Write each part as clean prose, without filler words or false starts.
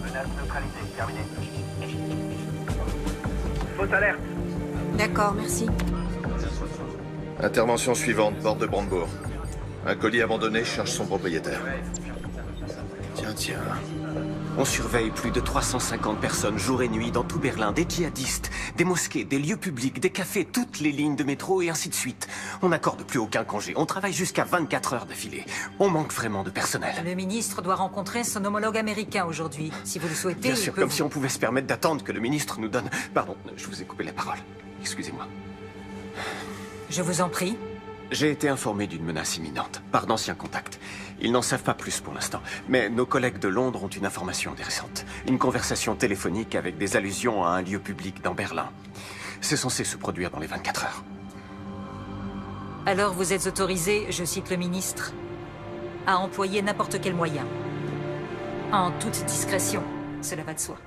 Menace neutralisée, terminé. Fausse alerte. D'accord, merci. Intervention suivante, porte de Brandebourg. Un colis abandonné cherche son propriétaire. Tiens. On surveille plus de 350 personnes jour et nuit dans tout Berlin, des djihadistes, des mosquées, des lieux publics, des cafés, toutes les lignes de métro et ainsi de suite. On n'accorde plus aucun congé, on travaille jusqu'à 24 heures d'affilée. On manque vraiment de personnel. Le ministre doit rencontrer son homologue américain aujourd'hui. Si vous le souhaitez, Bien sûr, comme si on pouvait se permettre d'attendre que le ministre nous donne... Pardon, je vous ai coupé la parole. Excusez-moi. Je vous en prie. J'ai été informé d'une menace imminente, par d'anciens contacts. Ils n'en savent pas plus pour l'instant, mais nos collègues de Londres ont une information intéressante. Une conversation téléphonique avec des allusions à un lieu public dans Berlin. C'est censé se produire dans les 24 heures. Alors vous êtes autorisé, je cite le ministre, à employer n'importe quel moyen. En toute discrétion, cela va de soi.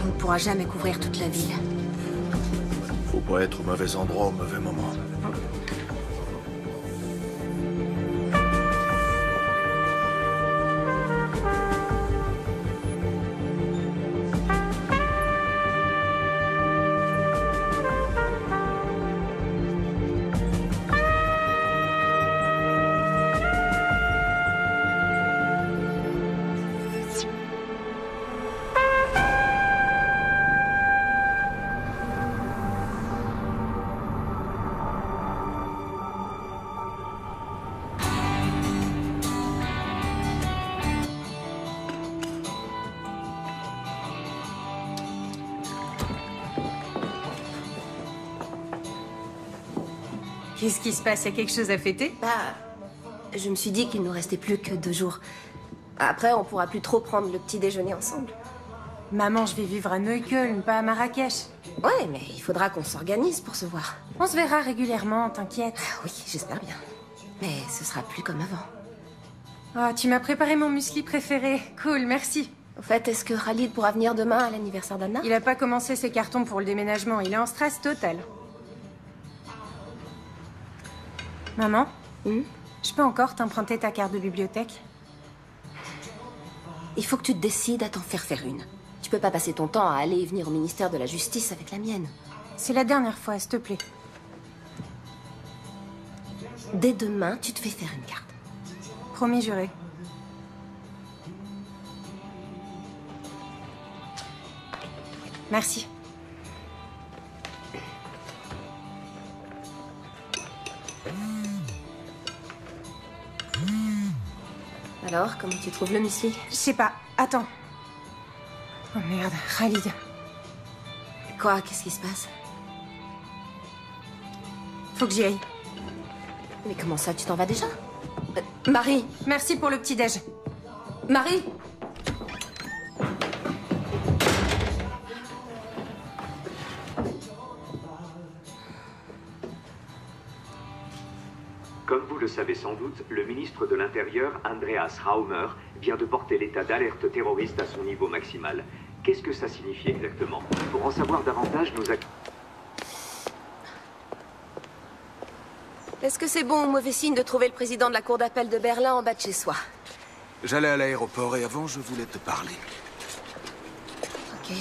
On ne pourra jamais couvrir toute la ville. Faut pas être au mauvais endroit au mauvais moment. Qu'est-ce qui se passe? Il y a quelque chose à fêter? Je me suis dit qu'il nous restait plus que 2 jours. Après, on pourra plus trop prendre le petit déjeuner ensemble. Maman, je vais vivre à Neukölln, pas à Marrakech. Ouais, mais il faudra qu'on s'organise pour se voir. On se verra régulièrement, t'inquiète. Oui, j'espère bien. Mais ce sera plus comme avant. Ah, tu m'as préparé mon muesli préféré. Cool, merci. Au fait, est-ce que Khalid pourra venir demain à l'anniversaire d'Anna? Il a pas commencé ses cartons pour le déménagement, il est en stress total. Maman, je peux encore t'emprunter ta carte de bibliothèque? Il faut que tu te décides à t'en faire une. Tu peux pas passer ton temps à aller et venir au ministère de la Justice avec la mienne. C'est la dernière fois, s'il te plaît. Dès demain, tu te fais faire une carte. Promis juré. Merci. Alors, comment tu trouves le muesli? Je sais pas. Attends. Oh merde, Khalid. Quoi? Qu'est-ce qui se passe? Faut que j'y aille. Mais comment ça, tu t'en vas déjà? Marie! Merci pour le petit-déj. Marie! Comme vous le savez sans doute, le ministre de l'Intérieur, Andreas Raumer, vient de porter l'état d'alerte terroriste à son niveau maximal. Qu'est-ce que ça signifie exactement? Pour en savoir davantage, nous... Est-ce que c'est bon ou mauvais signe de trouver le président de la cour d'appel de Berlin en bas de chez soi? J'allais à l'aéroport et avant, je voulais te parler. Ok.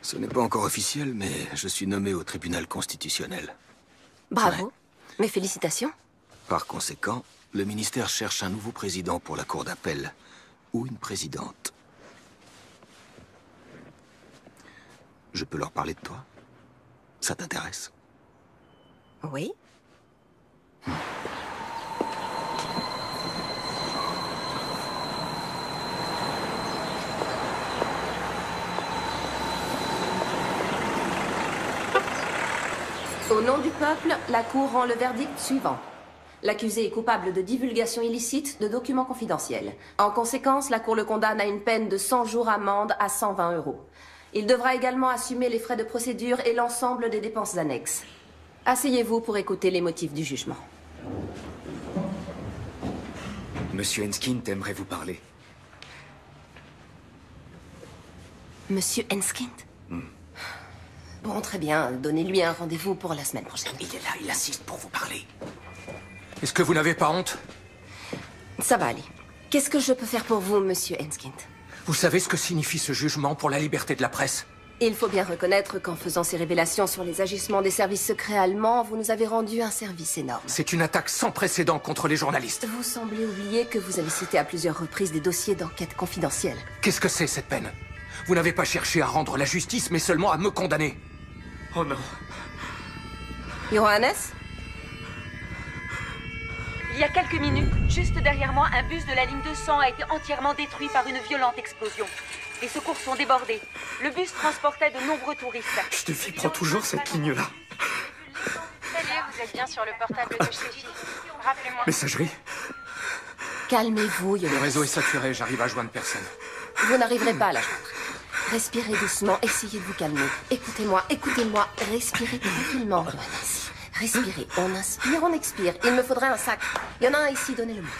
Ce n'est pas encore officiel, mais je suis nommé au tribunal constitutionnel. Bravo. Ouais. Mes félicitations. Par conséquent, le ministère cherche un nouveau président pour la cour d'appel. Ou une présidente. Je peux leur parler de toi? Ça t'intéresse? Oui. Au nom du peuple, la Cour rend le verdict suivant. L'accusé est coupable de divulgation illicite de documents confidentiels. En conséquence, la Cour le condamne à une peine de 100 jours amende à 120 €. Il devra également assumer les frais de procédure et l'ensemble des dépenses annexes. Asseyez-vous pour écouter les motifs du jugement. Monsieur Enskind aimerait vous parler. Monsieur Enskind? Bon, très bien. Donnez-lui un rendez-vous pour la semaine prochaine. Il est là, il insiste pour vous parler. Est-ce que vous n'avez pas honte? Ça va aller. Qu'est-ce que je peux faire pour vous, monsieur Enskind? Vous savez ce que signifie ce jugement pour la liberté de la presse? Il faut bien reconnaître qu'en faisant ces révélations sur les agissements des services secrets allemands, vous nous avez rendu un service énorme. C'est une attaque sans précédent contre les journalistes. Vous semblez oublier que vous avez cité à plusieurs reprises des dossiers d'enquête confidentielle. Qu'est-ce que c'est, cette peine? Vous n'avez pas cherché à rendre la justice, mais seulement à me condamner. Oh non. Johannes? Il y a quelques minutes, juste derrière moi, un bus de la ligne 200 a été entièrement détruit par une violente explosion. Les secours sont débordés. Le bus transportait de nombreux touristes. Steffi prend toujours cette ligne-là. Salut, vous êtes bien sur le portable de Steffi. Rappelez-moi. Messagerie? Calmez-vous, Le Johannes. réseau est saturé, j'arrive à joindre personne. Vous n'arriverez pas à la joindre. Respirez doucement, essayez de vous calmer. Écoutez-moi, écoutez-moi. Respirez tranquillement, Johannes. Respirez. On inspire, on expire. Il me faudrait un sac. Il y en a un ici, donnez-le-moi.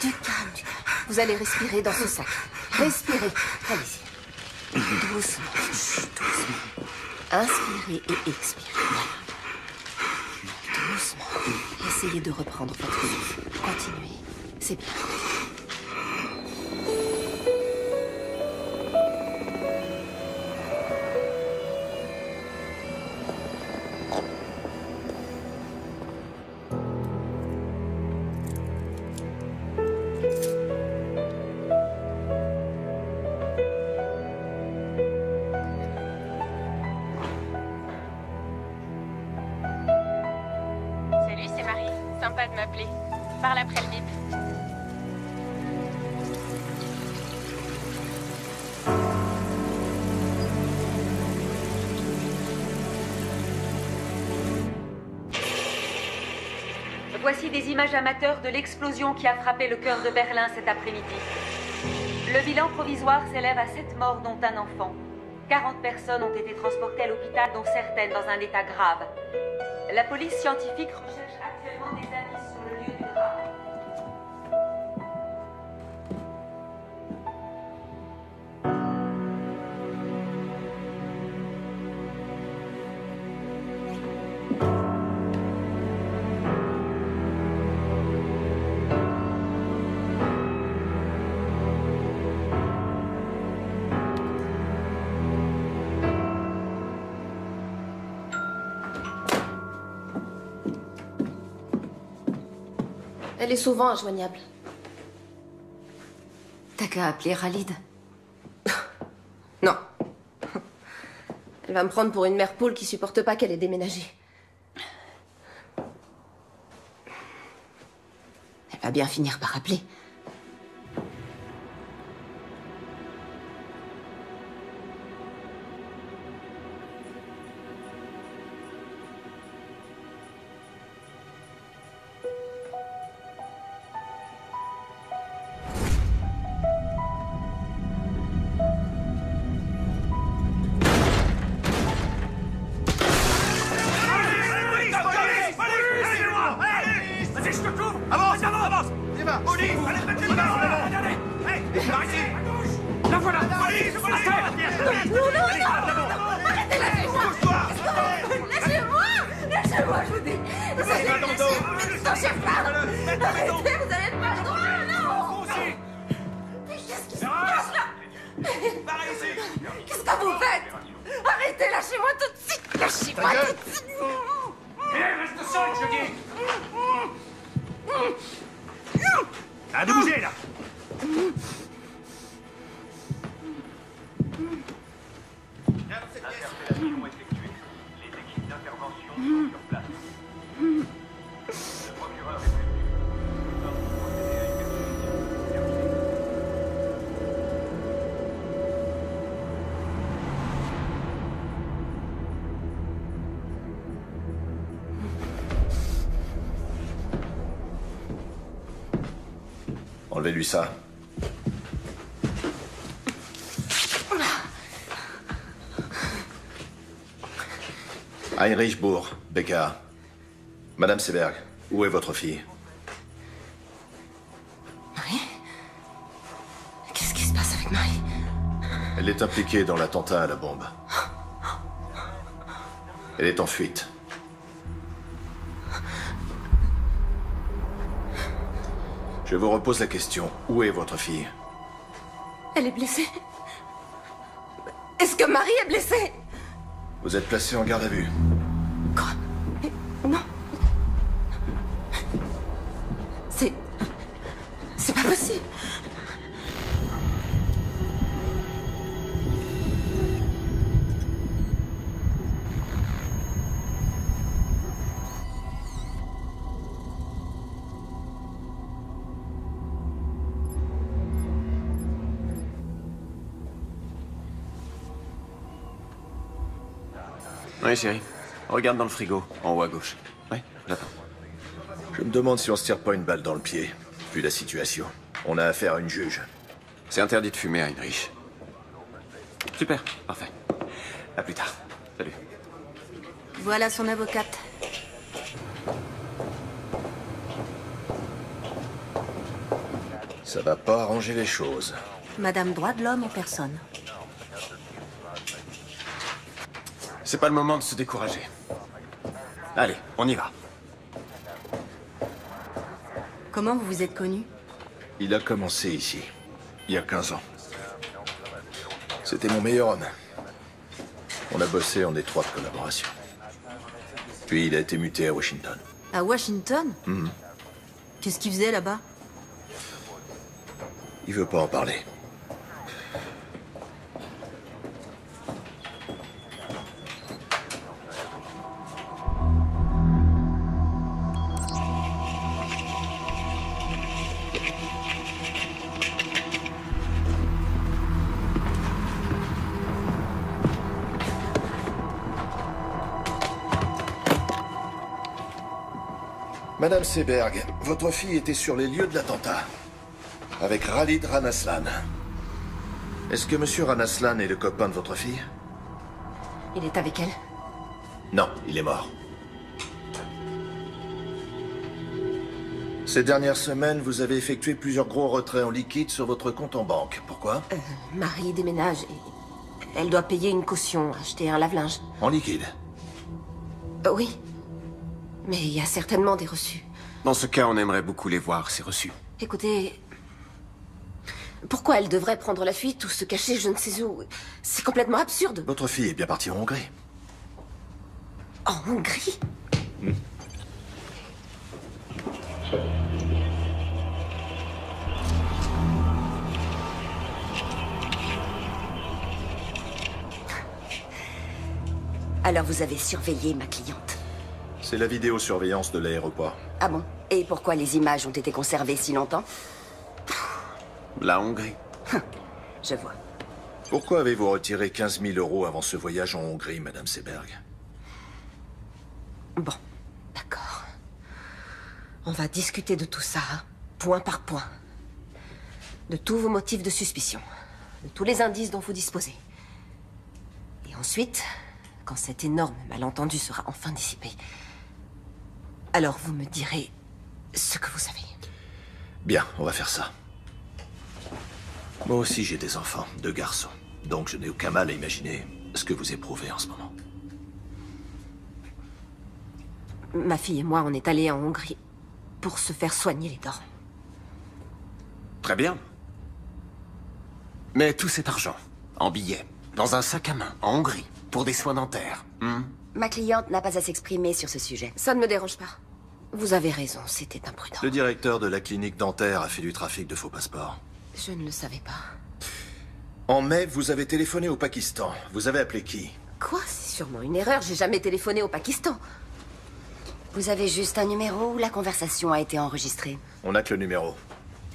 Du calme, du calme. Vous allez respirer dans ce sac. Respirez. Allez-y. Doucement. Doucement. Inspirez et expirez. Voilà. Doucement. Essayez de reprendre votre vie. Continuez. C'est bien. Salut, c'est Marie. Sympa de m'appeler. Parle après le bip. Voici des images amateurs de l'explosion qui a frappé le cœur de Berlin cet après-midi. Le bilan provisoire s'élève à 7 morts, dont un enfant. 40 personnes ont été transportées à l'hôpital, dont certaines dans un état grave. La police scientifique recherche actuellement des indices sur le lieu du drame. Elle est souvent injoignable. T'as qu'à appeler Khalid. Non. Elle va me prendre pour une mère poule qui supporte pas qu'elle ait déménagé. Elle va bien finir par appeler. Qu'est-ce que vous faites? Arrêtez, lâchez-moi tout de suite. Lâchez-moi tout de suite. Reste seul, je dis. À de bouger, là. Interpellation effectuée. Les équipes d'intervention sont sur place. Le procureur est prévenu. Nous allons procéder à une perquisition. Terminé. Enlevez-lui ça. Heinrich Bourg, BKA. Madame Seberg, où est votre fille? Marie? Qu'est-ce qui se passe avec Marie? Elle est impliquée dans l'attentat à la bombe. Elle est en fuite. Je vous repose la question. Où est votre fille? Elle est blessée. Est-ce que Marie est blessée? Vous êtes placé en garde à vue. Quoi? Non. C'est pas possible. Oui, chérie. Regarde dans le frigo, en haut à gauche. Oui, j'attends. Je me demande si on se tire pas une balle dans le pied, vu la situation. On a affaire à une juge. C'est interdit de fumer, Heinrich. Super, parfait. À plus tard. Salut. Voilà son avocate. Ça va pas arranger les choses. Madame droit de l'homme en personne. C'est pas le moment de se décourager. Allez, on y va. Comment vous vous êtes connu? Il a commencé ici, il y a 15 ans. C'était mon meilleur homme. On a bossé en étroite collaboration. Puis il a été muté à Washington. À Washington? Qu'est-ce qu'il faisait là-bas? Il veut pas en parler. Madame Seberg, votre fille était sur les lieux de l'attentat, avec Khalid Ranaslan. Est-ce que Monsieur Ranaslan est le copain de votre fille? Il est avec elle? Non, il est mort. Ces dernières semaines, vous avez effectué plusieurs gros retraits en liquide sur votre compte en banque. Pourquoi? Marie déménage et elle doit payer une caution, acheter un lave-linge. En liquide? Oui. Mais il y a certainement des reçus. Dans ce cas, on aimerait beaucoup les voir, ces reçus. Écoutez... Pourquoi elle devrait prendre la fuite ou se cacher je ne sais où? C'est complètement absurde. Votre fille est bien partie en Hongrie. En Hongrie? Alors vous avez surveillé ma cliente? C'est la vidéosurveillance de l'aéroport. Ah bon? Et pourquoi les images ont été conservées si longtemps? La Hongrie. Je vois. Pourquoi avez-vous retiré 15 000 € avant ce voyage en Hongrie, Madame Seberg? Bon, d'accord. On va discuter de tout ça, point par point. De tous vos motifs de suspicion. De tous les indices dont vous disposez. Et ensuite, quand cet énorme malentendu sera enfin dissipé, alors vous me direz ce que vous savez. Bien, on va faire ça. Moi aussi, j'ai des enfants, 2 garçons. Donc je n'ai aucun mal à imaginer ce que vous éprouvez en ce moment. Ma fille et moi, on est allés en Hongrie pour se faire soigner les dents. Très bien. Mais tout cet argent, en billets, dans un sac à main, en Hongrie, pour des soins dentaires. Ma cliente n'a pas à s'exprimer sur ce sujet. Ça ne me dérange pas. Vous avez raison, c'était imprudent. Le directeur de la clinique dentaire a fait du trafic de faux passeports. Je ne le savais pas. En mai, vous avez téléphoné au Pakistan. Vous avez appelé qui? Quoi? C'est sûrement une erreur. J'ai jamais téléphoné au Pakistan. Vous avez juste un numéro où la conversation a été enregistrée? On n'a que le numéro.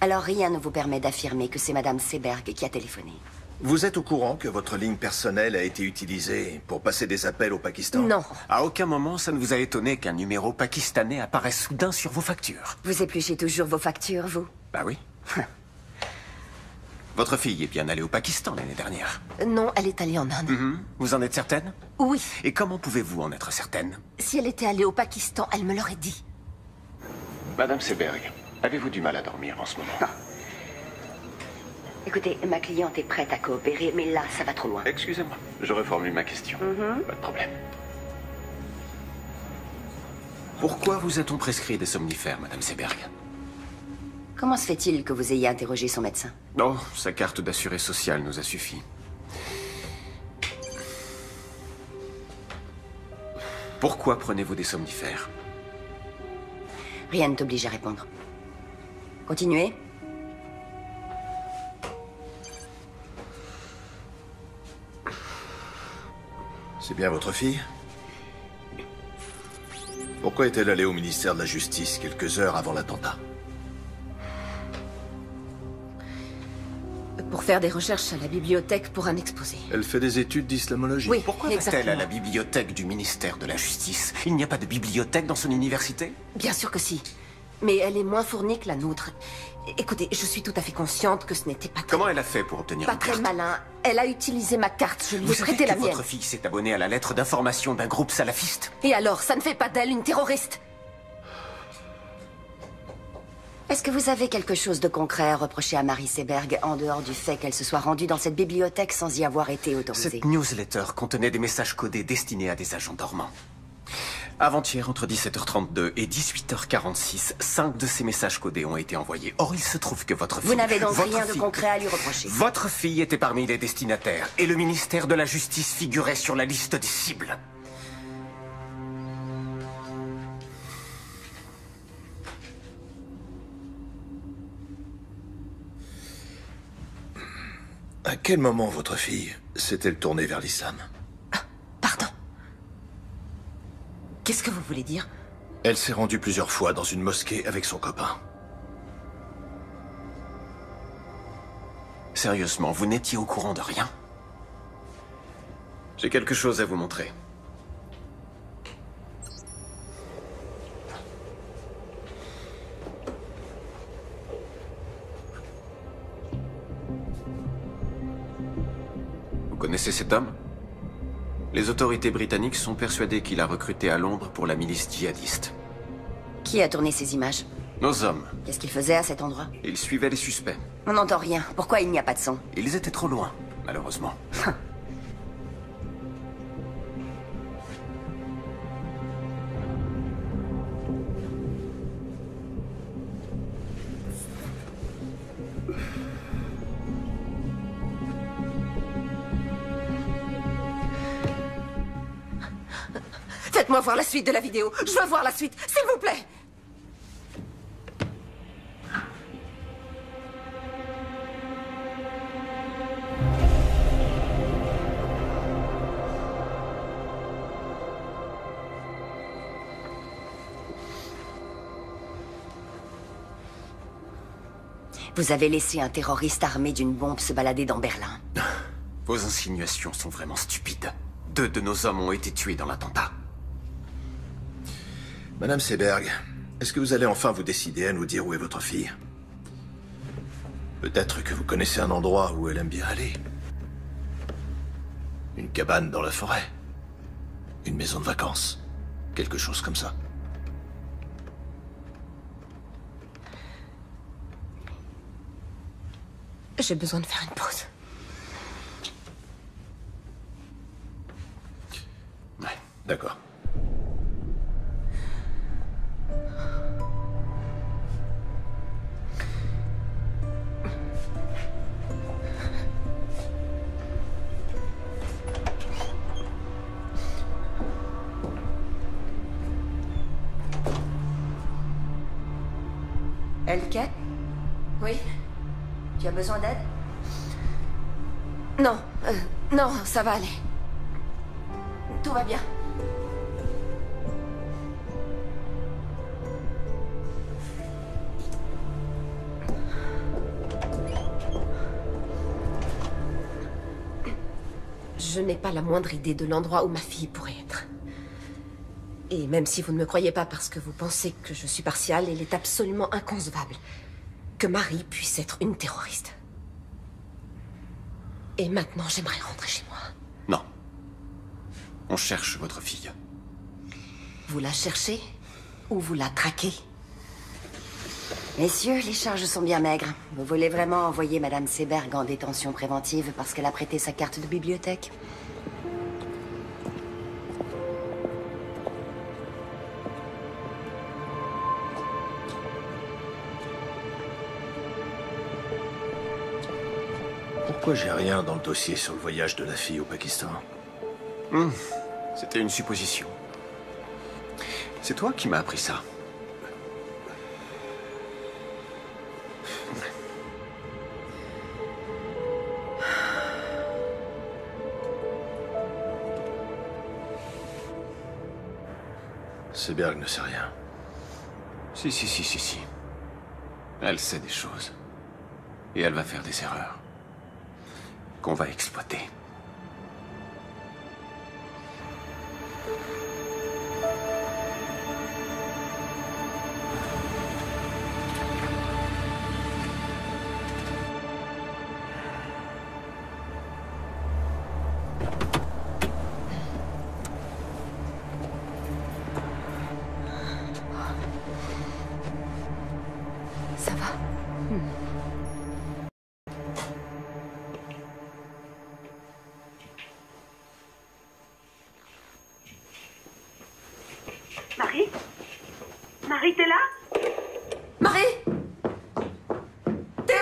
Alors rien ne vous permet d'affirmer que c'est Madame Seberg qui a téléphoné. Vous êtes au courant que votre ligne personnelle a été utilisée pour passer des appels au Pakistan? Non. À aucun moment, ça ne vous a étonné qu'un numéro pakistanais apparaisse soudain sur vos factures? Vous épluchez toujours vos factures, vous? Bah oui. Votre fille est bien allée au Pakistan l'année dernière. Non, elle est allée en Inde. Vous en êtes certaine? Oui. Et comment pouvez-vous en être certaine? Si elle était allée au Pakistan, elle me l'aurait dit. Madame Seberg, avez-vous du mal à dormir en ce moment? Écoutez, ma cliente est prête à coopérer, mais là, ça va trop loin. Excusez-moi, je reformule ma question. Pas de problème. Pourquoi vous a-t-on prescrit des somnifères, Madame Seberg? Comment se fait-il que vous ayez interrogé son médecin? Oh, sa carte d'assuré social nous a suffi. Pourquoi prenez-vous des somnifères? Rien ne t'oblige à répondre. Continuez. C'est bien votre fille? Pourquoi est-elle allée au ministère de la Justice quelques heures avant l'attentat? Pour faire des recherches à la bibliothèque pour un exposé. Elle fait des études d'islamologie. Oui, Pourquoi va-t-elle à la bibliothèque du ministère de la Justice? Il n'y a pas de bibliothèque dans son université? Bien sûr que si. Mais elle est moins fournie que la nôtre. Écoutez, je suis tout à fait consciente que ce n'était pas très... Comment elle a fait pour obtenir Pas une très carte? malin. Elle a utilisé ma carte, je lui ai Vous savez prêté que la mienne. votre fille s'est abonnée à la lettre d'information d'un groupe salafiste? Et alors, ça ne fait pas d'elle une terroriste? Est-ce que vous avez quelque chose de concret à reprocher à Marie Seberg, en dehors du fait qu'elle se soit rendue dans cette bibliothèque sans y avoir été autorisée? Cette newsletter contenait des messages codés destinés à des agents dormants. Avant-hier, entre 17h32 et 18h46, 5 de ces messages codés ont été envoyés. Or, il se trouve que votre fille... Vous n'avez donc votre rien de fille- concret à lui reprocher? Votre fille était parmi les destinataires, et le ministère de la Justice figurait sur la liste des cibles. À quel moment votre fille s'est-elle tournée vers l'islam? Qu'est-ce que vous voulez dire? Elle s'est rendue plusieurs fois dans une mosquée avec son copain. Sérieusement, vous n'étiez au courant de rien? J'ai quelque chose à vous montrer. Vous connaissez cet homme? Les autorités britanniques sont persuadées qu'il a recruté à Londres pour la milice djihadiste. Qui a tourné ces images? Nos hommes. Qu'est-ce qu'ils faisaient à cet endroit? Ils suivaient les suspects. On n'entend rien. Pourquoi il n'y a pas de son? Ils étaient trop loin, malheureusement. Faites-moi voir la suite de la vidéo. Je veux voir la suite, s'il vous plaît. Vous avez laissé un terroriste armé d'une bombe se balader dans Berlin. Vos insinuations sont vraiment stupides. 2 de nos hommes ont été tués dans l'attentat. Madame Seberg, est-ce que vous allez enfin vous décider à nous dire où est votre fille? Peut-être que vous connaissez un endroit où elle aime bien aller. Une cabane dans la forêt. Une maison de vacances. Quelque chose comme ça. J'ai besoin de faire une pause. Ouais, d'accord. Elke? Oui? Tu as besoin d'aide? Non, non, ça va aller. Tout va bien. Je n'ai pas la moindre idée de l'endroit où ma fille pourrait être. Et même si vous ne me croyez pas parce que vous pensez que je suis partiale, il est absolument inconcevable que Marie puisse être une terroriste. Et maintenant, j'aimerais rentrer chez moi. Non. On cherche votre fille. Vous la cherchez ou vous la traquez? Messieurs, les charges sont bien maigres. Vous voulez vraiment envoyer Madame Seberg en détention préventive parce qu'elle a prêté sa carte de bibliothèque? Pourquoi j'ai rien dans le dossier sur le voyage de la fille au Pakistan? C'était une supposition. C'est toi qui m'as appris ça. Seberg ne sait rien. Si. Elle sait des choses. Et elle va faire des erreurs. Qu'on va exploiter. Ça va? Marie? Marie, t'es là? Marie! Théo!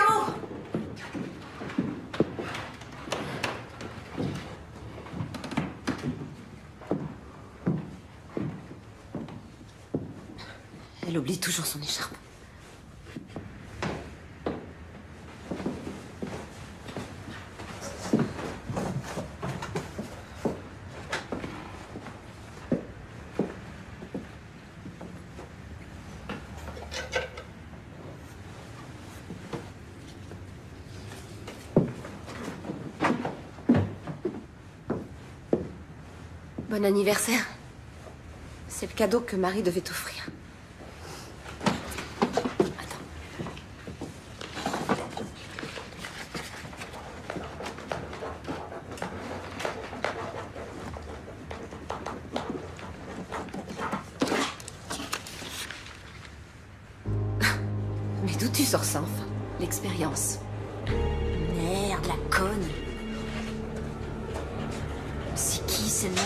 Elle oublie toujours son écharpe. Bon anniversaire. C'est le cadeau que Marie devait t'offrir. Mais d'où tu sors ça, enfin? L'expérience. Merde, la conne. C'est qui, celle-là?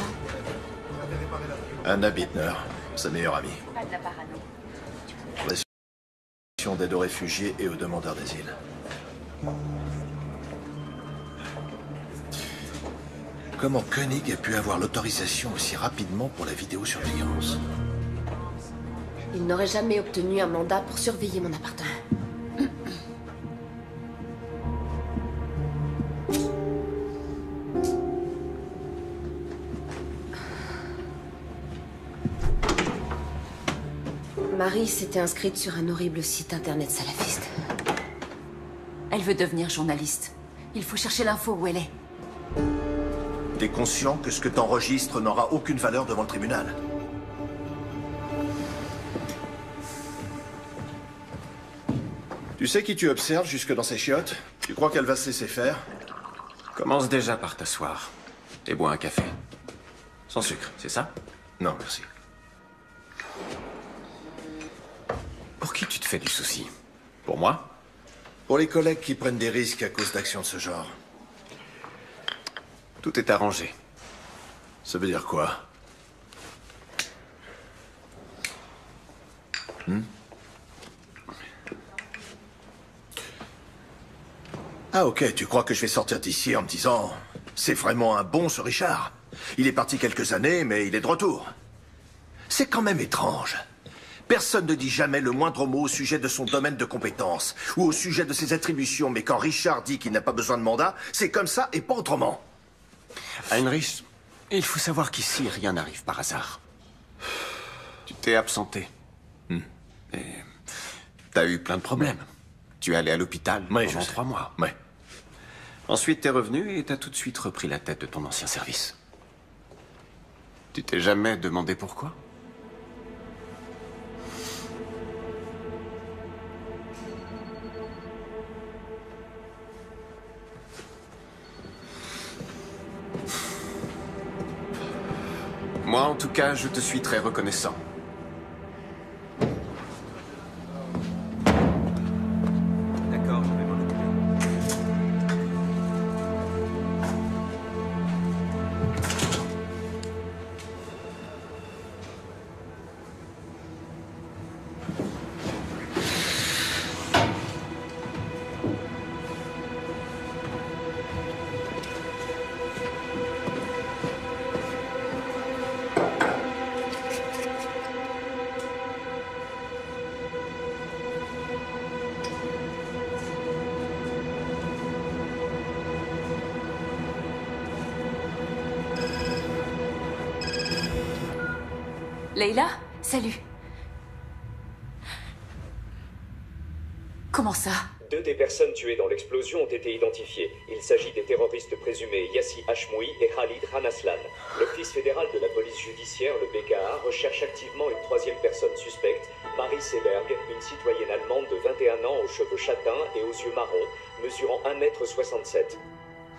Anna Bittner, sa meilleure amie. Pas de la parano. Relation d'aide aux réfugiés et aux demandeurs d'asile. Comment Koenig a pu avoir l'autorisation aussi rapidement pour la vidéosurveillance? Il n'aurait jamais obtenu un mandat pour surveiller mon appartement. Marie s'était inscrite sur un horrible site internet salafiste. Elle veut devenir journaliste. Il faut chercher l'info où elle est. T'es conscient que ce que t'enregistres n'aura aucune valeur devant le tribunal? Tu sais qui tu observes jusque dans ses chiottes? Tu crois qu'elle va se laisser faire? Commence déjà par t'asseoir. Et bois un café. Sans sucre, c'est ça? Non, merci. Pour qui tu te fais du souci? Pour moi? Pour les collègues qui prennent des risques à cause d'actions de ce genre. Tout est arrangé. Ça veut dire quoi? Ah ok, tu crois que je vais sortir d'ici en me disant « C'est vraiment un bon ce Richard. Il est parti quelques années, mais il est de retour. » C'est quand même étrange. Personne ne dit jamais le moindre mot au sujet de son domaine de compétence ou au sujet de ses attributions, mais quand Richard dit qu'il n'a pas besoin de mandat, c'est comme ça et pas autrement. Heinrich, il faut savoir qu'ici, rien n'arrive par hasard. Tu t'es absenté. Et t'as eu plein de problèmes. Tu es allé à l'hôpital pendant 3 mois. Ouais. Ensuite, t'es revenu et t'as tout de suite repris la tête de ton ancien service. Tu t'es jamais demandé pourquoi? Moi, en tout cas, je te suis très reconnaissant. D'accord, je vais m'en occuper. Leila, salut. Comment ça? 2 des personnes tuées dans l'explosion ont été identifiées. Il s'agit des terroristes présumés Yassi Hashmoui et Khalid Ranaslan. L'Office fédéral de la police judiciaire, le BKA, recherche activement une 3e personne suspecte, Marie Seberg, une citoyenne allemande de 21 ans aux cheveux châtains et aux yeux marrons, mesurant 1,67 m.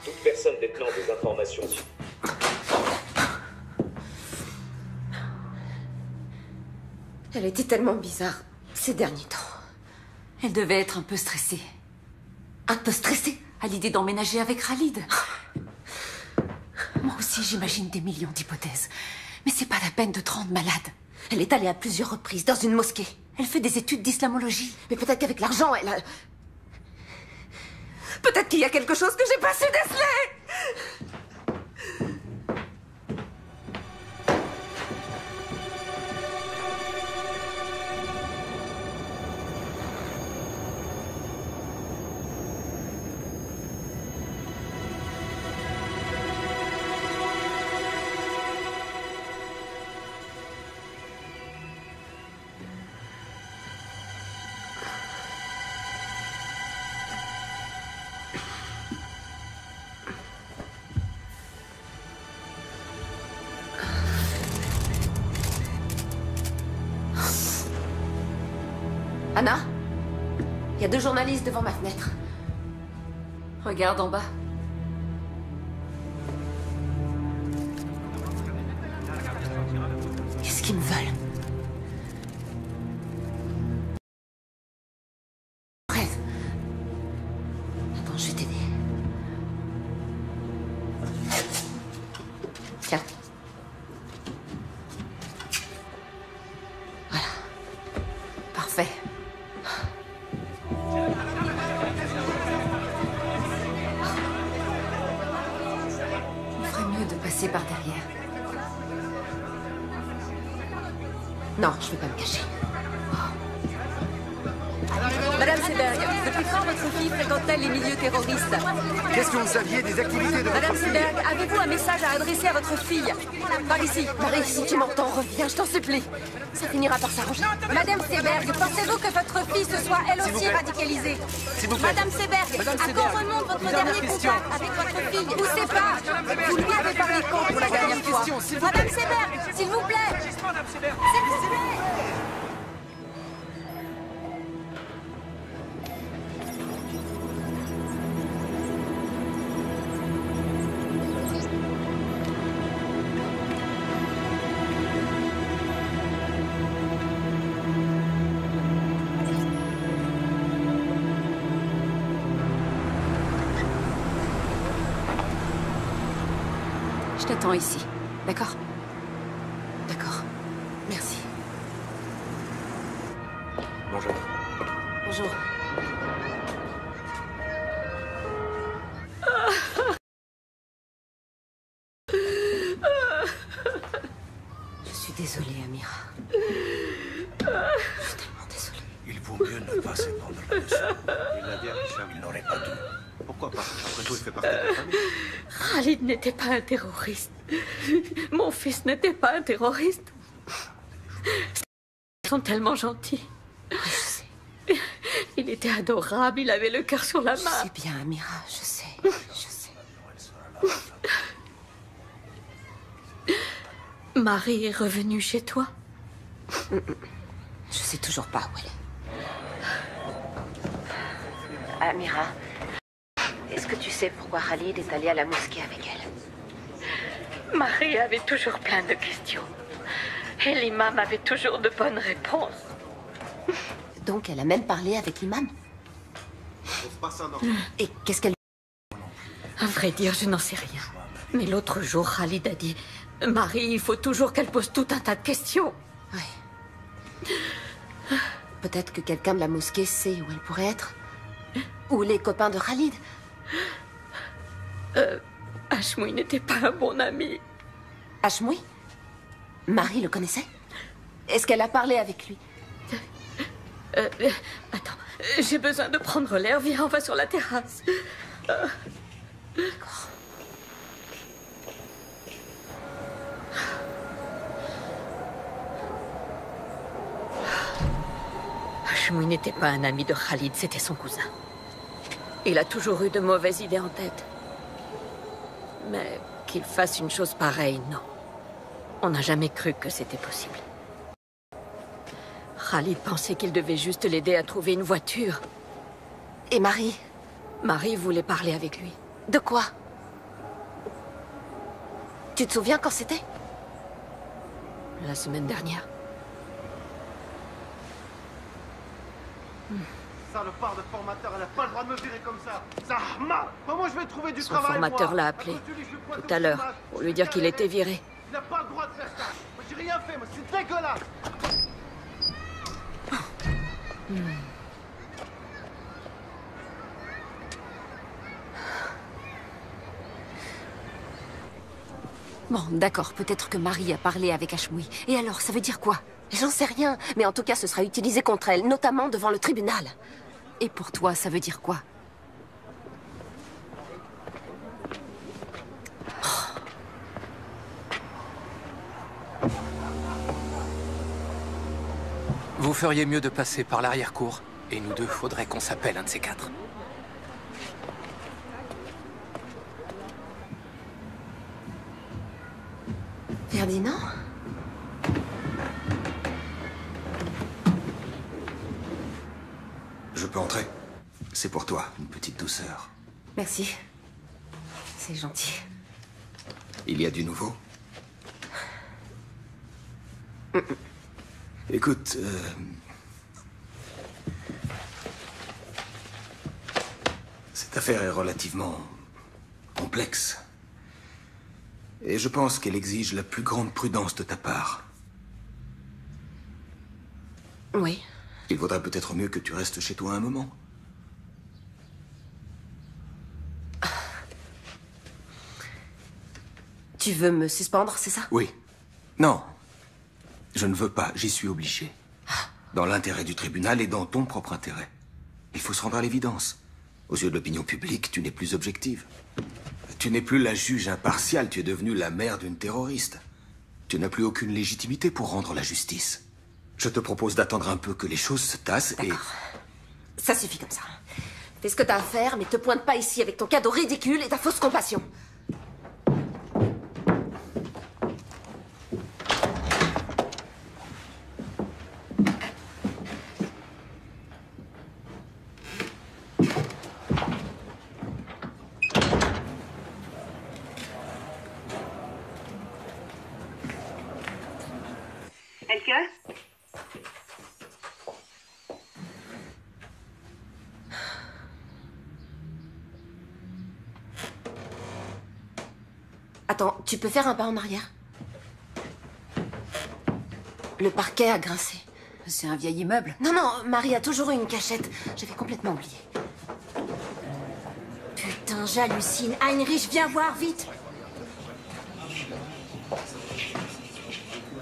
Toute personne détenant des informations... Elle était tellement bizarre ces derniers temps. Elle devait être un peu stressée. Un peu stressée? À l'idée d'emménager avec Khalid. Moi aussi, j'imagine des millions d'hypothèses. Mais c'est pas la peine de te rendre malade. Elle est allée à plusieurs reprises dans une mosquée. Elle fait des études d'islamologie. Mais peut-être qu'avec l'argent, elle a... Peut-être qu'il y a quelque chose que j'ai pas su déceler! Anna? Il y a 2 journalistes devant ma fenêtre. Regarde en bas. Qu'est-ce qu'ils me veulent? Rêve. Attends, je vais t'aider. Tiens. Voilà. Parfait. Par derrière. Non, je ne vais pas me cacher. Madame Seberg, depuis quand votre fille fréquente-t-elle les milieux terroristes? Qu'est-ce que vous saviez des activités de Madame votre fille? Seberg, avez-vous un message à adresser à votre fille? Par ici. Marie, si tu m'entends, reviens, je t'en supplie. Ça finira par s'arranger. Madame Seberg, pensez-vous que votre fille se soit elle aussi radicalisée? Madame Seberg, à quand remonte votre dernier contact avec votre fille? Poussez pas. Vous lui avez parlé quand pour la dernière fois? Madame Seberg, s'il vous plaît. S'il vous plaît. Je t'attends ici, d'accord? D'accord. Merci. Bonjour. Bonjour. Je suis désolée, Amira. Je suis tellement désolée. Il vaut mieux ne pas s'étendre là-dessus. Il l'a dit à Richard. Il n'aurait pas dû. Pourquoi pas? Après tout, il fait partie de la famille. Khalid n'était pas un terroriste. Mon fils n'était pas un terroriste. Ils sont tellement gentils. Oui, je sais. Il était adorable, il avait le cœur sur la main. Je sais bien, Amira, je sais. Je sais. Marie est revenue chez toi? Je sais toujours pas où elle est. Amira, est-ce que tu sais pourquoi Khalid est allé à la mosquée avec elle? Marie avait toujours plein de questions. Et l'imam avait toujours de bonnes réponses. Donc elle a même parlé avec l'imam? Et qu'est-ce qu'elle... À vrai dire, je n'en sais rien. Mais l'autre jour, Khalid a dit... Marie, il faut toujours qu'elle pose tout un tas de questions. Ouais. Peut-être que quelqu'un de la mosquée sait où elle pourrait être. Ou les copains de Khalid. Hashmoui n'était pas un bon ami. Hashmoui? Marie le connaissait? Est-ce qu'elle a parlé avec lui? Attends, j'ai besoin de prendre l'air. Viens, on va sur la terrasse. D'accord. Hashmoui n'était pas un ami de Khalid, c'était son cousin. Il a toujours eu de mauvaises idées en tête. Mais qu'il fasse une chose pareille, non. On n'a jamais cru que c'était possible. Khalid pensait qu'il devait juste l'aider à trouver une voiture. Et Marie? Marie voulait parler avec lui. De quoi? Tu te souviens quand c'était? La semaine dernière. Salopard de formateur, elle a pas le droit de me virer comme ça. Zahma! Comment je vais trouver du Son travail, formateur moi? l'a appelé tout à l'heure pour lui dire qu'il était viré. Il n'a pas le droit de faire ça. Moi, j'ai rien fait, moi, c'est dégueulasse. Bon, d'accord, peut-être que Marie a parlé avec Hashmoui. Et alors, ça veut dire quoi? J'en sais rien, mais en tout cas, ce sera utilisé contre elle, notamment devant le tribunal. Et pour toi, ça veut dire quoi? Vous feriez mieux de passer par l'arrière-cour. Et nous deux, faudrait qu'on s'appelle un de ces quatre. Ferdinand? Je peux entrer? C'est pour toi, une petite douceur. Merci. C'est gentil. Il y a du nouveau? Écoute, cette affaire est relativement complexe. Et je pense qu'elle exige la plus grande prudence de ta part. Oui. Il vaudrait peut-être mieux que tu restes chez toi un moment. Tu veux me suspendre, c'est ça? Oui. Non. Je ne veux pas, j'y suis obligé. Dans l'intérêt du tribunal et dans ton propre intérêt. Il faut se rendre à l'évidence. Aux yeux de l'opinion publique, tu n'es plus objective. Tu n'es plus la juge impartiale, tu es devenue la mère d'une terroriste. Tu n'as plus aucune légitimité pour rendre la justice. Je te propose d'attendre un peu que les choses se tassent et... Ça suffit comme ça. Fais ce que t'as à faire, mais te pointe pas ici avec ton cadeau ridicule et ta fausse compassion. Attends, tu peux faire un pas en arrière? Le parquet a grincé. C'est un vieil immeuble. Non, non, Marie a toujours eu une cachette. J'avais complètement oublié. Putain, j'hallucine. Heinrich, viens voir, vite.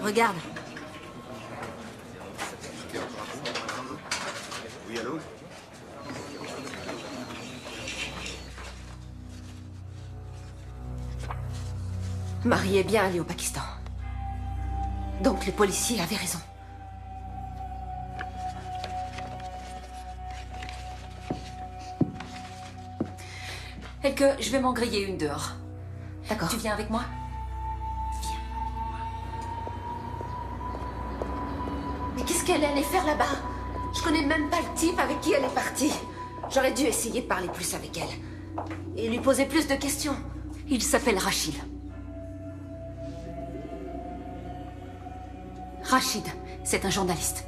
Regarde. Oui, allô? Marie est bien allée au Pakistan. Donc les policiers avaient raison. Elke, je vais m'en griller une dehors. D'accord. Tu viens avec moi? Mais qu'est-ce qu'elle allait faire là-bas? Je connais même pas le type avec qui elle est partie. J'aurais dû essayer de parler plus avec elle. Et lui poser plus de questions. Il s'appelle Rachid. Rachid, c'est un journaliste.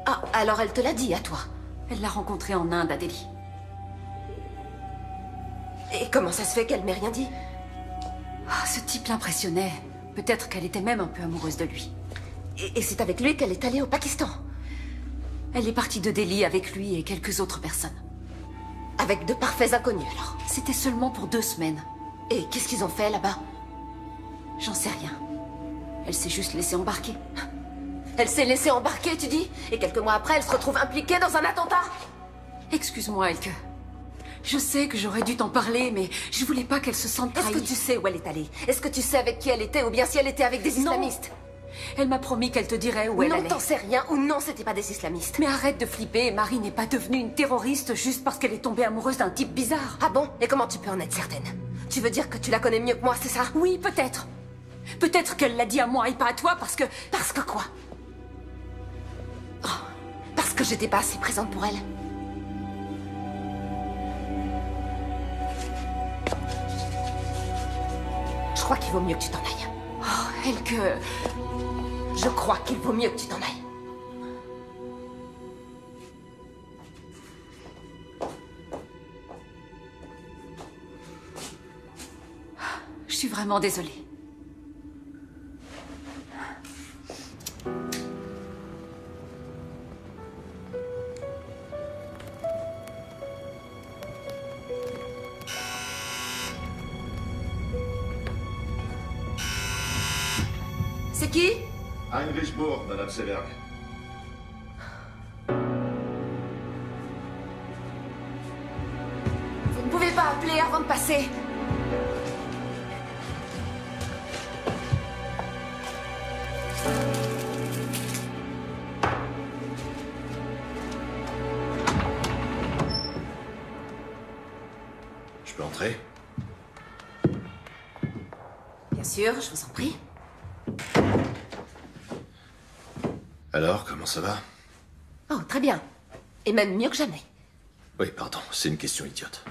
Ah, alors elle te l'a dit à toi? Elle l'a rencontré en Inde, à Delhi. Et comment ça se fait qu'elle m'ait rien dit? Ah, ce type l'impressionnait. Peut-être qu'elle était même un peu amoureuse de lui. Et c'est avec lui qu'elle est allée au Pakistan? Elle est partie de Delhi avec lui et quelques autres personnes. Avec de parfaits inconnus, alors? C'était seulement pour 2 semaines. Et qu'est-ce qu'ils ont fait là-bas? J'en sais rien. Elle s'est juste laissée embarquer. Elle s'est laissée embarquer, tu dis? Et quelques mois après, elle se retrouve impliquée dans un attentat? Excuse-moi, Elke. Je sais que j'aurais dû t'en parler, mais je voulais pas qu'elle se sente trahie. Est-ce que tu sais où elle est allée? Est-ce que tu sais avec qui elle était, ou bien si elle était avec des islamistes? Elle m'a promis qu'elle te dirait où elle allait. Non, t'en sais rien, ou non, c'était pas des islamistes. Mais arrête de flipper, Marie n'est pas devenue une terroriste juste parce qu'elle est tombée amoureuse d'un type bizarre. Ah bon? Et comment tu peux en être certaine? Tu veux dire que tu la connais mieux que moi, c'est ça? Oui, peut-être. Peut-être qu'elle l'a dit à moi et pas à toi parce que... Parce que quoi? Oh, parce que j'étais pas assez présente pour elle. Je crois qu'il vaut mieux que tu t'en ailles. Oh, Elke... Je crois qu'il vaut mieux que tu t'en ailles. Je suis vraiment désolée. C'est qui? Heinrich Bourg, Madame Seberg. Vous ne pouvez pas appeler avant de passer. Je peux entrer? Bien sûr, je vous en prie. Alors, comment ça va? Oh, très bien. Et même mieux que jamais. Oui, pardon, c'est une question idiote.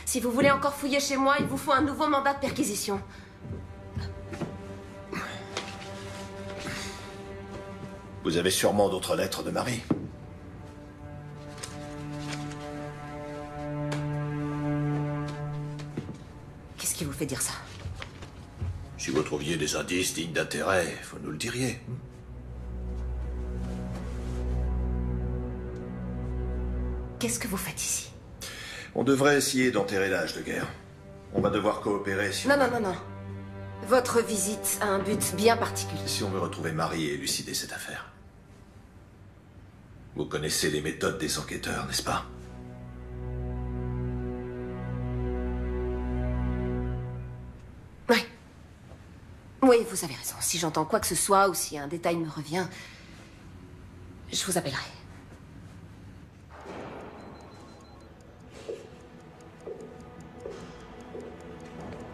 Si vous voulez encore fouiller chez moi, il vous faut un nouveau mandat de perquisition. Vous avez sûrement d'autres lettres de Marie. Qu'est-ce qui vous fait dire ça? Si vous trouviez des indices dignes d'intérêt, vous nous le diriez. Qu'est-ce que vous faites ici? On devrait essayer d'enterrer l'âge de guerre. On va devoir coopérer si Non, non, non, non. Votre visite a un but bien particulier. Si on veut retrouver Marie et élucider cette affaire. Vous connaissez les méthodes des enquêteurs, n'est-ce pas? Oui. Oui, vous avez raison. Si j'entends quoi que ce soit ou si un détail me revient, je vous appellerai.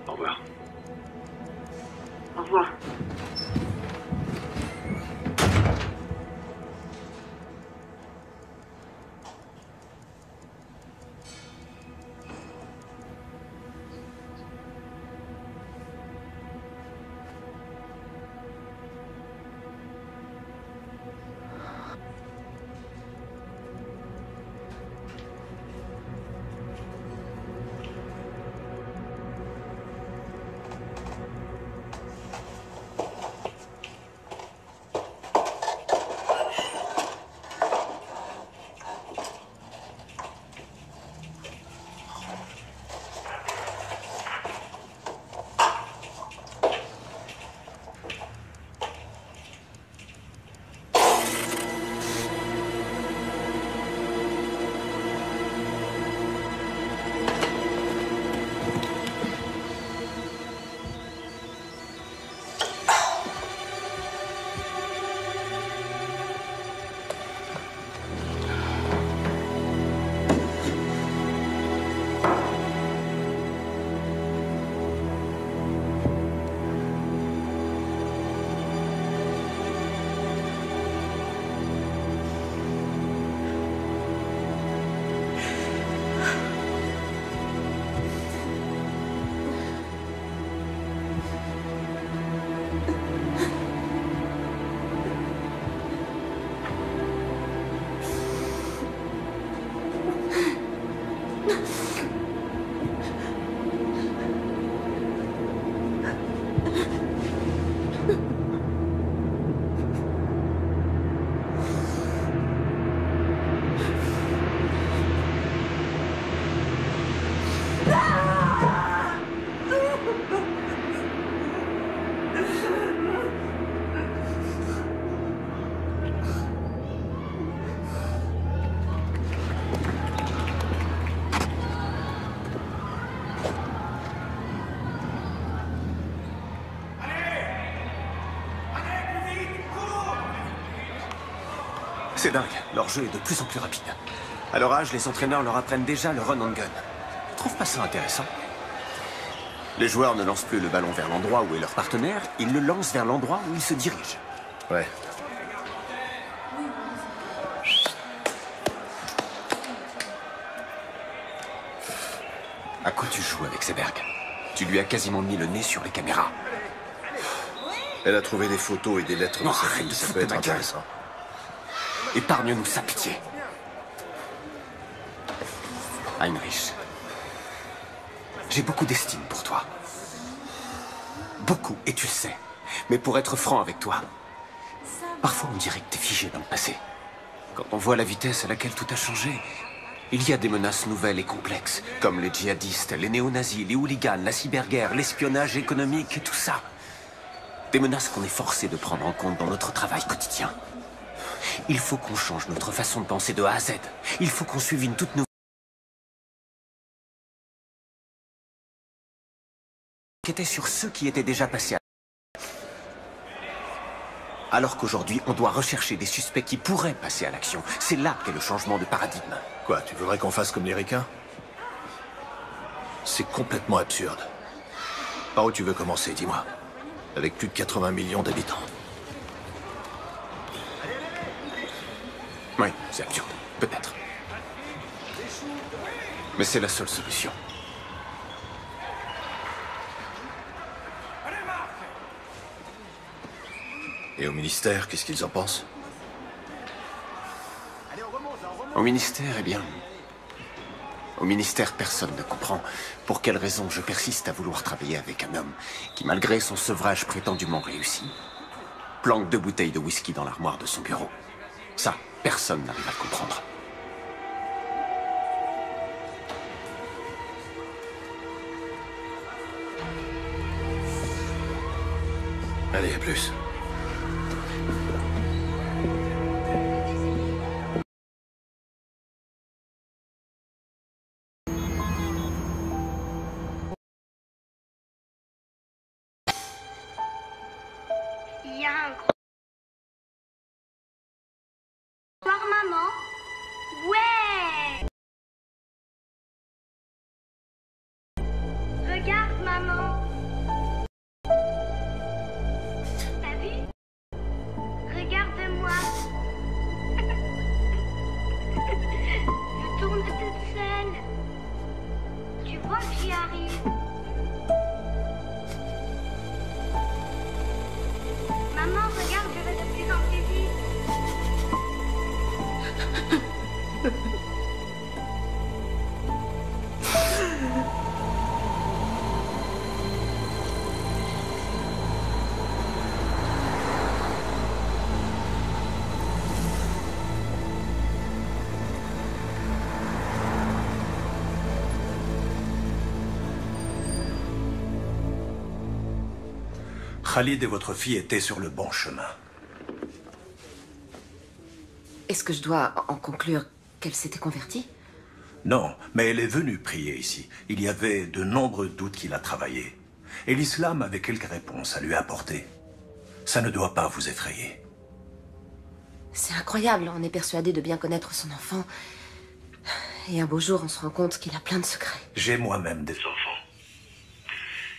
Au revoir. Au revoir. C'est dingue, leur jeu est de plus en plus rapide. À leur âge, les entraîneurs leur apprennent déjà le run and gun. Tu trouves pas ça intéressant? Les joueurs ne lancent plus le ballon vers l'endroit où est leur partenaire, ils le lancent vers l'endroit où ils se dirigent. Ouais. À quoi tu joues avec Seberg? Tu lui as quasiment mis le nez sur les caméras. Elle a trouvé des photos et des lettres de sa arrête fille, de ça foutre peut de être ma gueule. intéressant. Épargne-nous sa pitié. Heinrich, j'ai beaucoup d'estime pour toi. Beaucoup, et tu le sais. Mais pour être franc avec toi, parfois on dirait que t'es figé dans le passé. Quand on voit la vitesse à laquelle tout a changé, il y a des menaces nouvelles et complexes, comme les djihadistes, les néo-nazis, les hooligans, la cyberguerre, l'espionnage économique et tout ça. Des menaces qu'on est forcé de prendre en compte dans notre travail quotidien. Il faut qu'on change notre façon de penser de A à Z. Il faut qu'on suive une toute nouvelle... qui était sur ceux qui étaient déjà passés à... Alors qu'aujourd'hui, on doit rechercher des suspects qui pourraient passer à l'action. C'est là qu'est le changement de paradigme. Quoi, tu voudrais qu'on fasse comme les ricains? C'est complètement absurde. Par où tu veux commencer, dis-moi? Avec plus de 80 millions d'habitants. Oui, c'est absurde. Peut-être. Mais c'est la seule solution. Et au ministère, qu'est-ce qu'ils en pensent? Au ministère, eh bien... Au ministère, personne ne comprend pour quelle raison je persiste à vouloir travailler avec un homme qui, malgré son sevrage prétendument réussi, planque 2 bouteilles de whisky dans l'armoire de son bureau. Ça, personne n'arrive à le comprendre. Allez, à plus. Il y a un gros... Voir maman? Ouais! Regarde maman! T'as vu? Regarde-moi! Je tourne toute seule. Tu vois que j'y arrive. Maman, regarde, je vais de plus en plus vite. Khalid et votre fille étaient sur le bon chemin. Est-ce que je dois en conclure qu'elle s'était convertie? Non, mais elle est venue prier ici. Il y avait de nombreux doutes qu'il a travaillé. Et l'islam avait quelques réponses à lui apporter. Ça ne doit pas vous effrayer. C'est incroyable, on est persuadé de bien connaître son enfant. Et un beau jour, on se rend compte qu'il a plein de secrets. J'ai moi-même des enfants.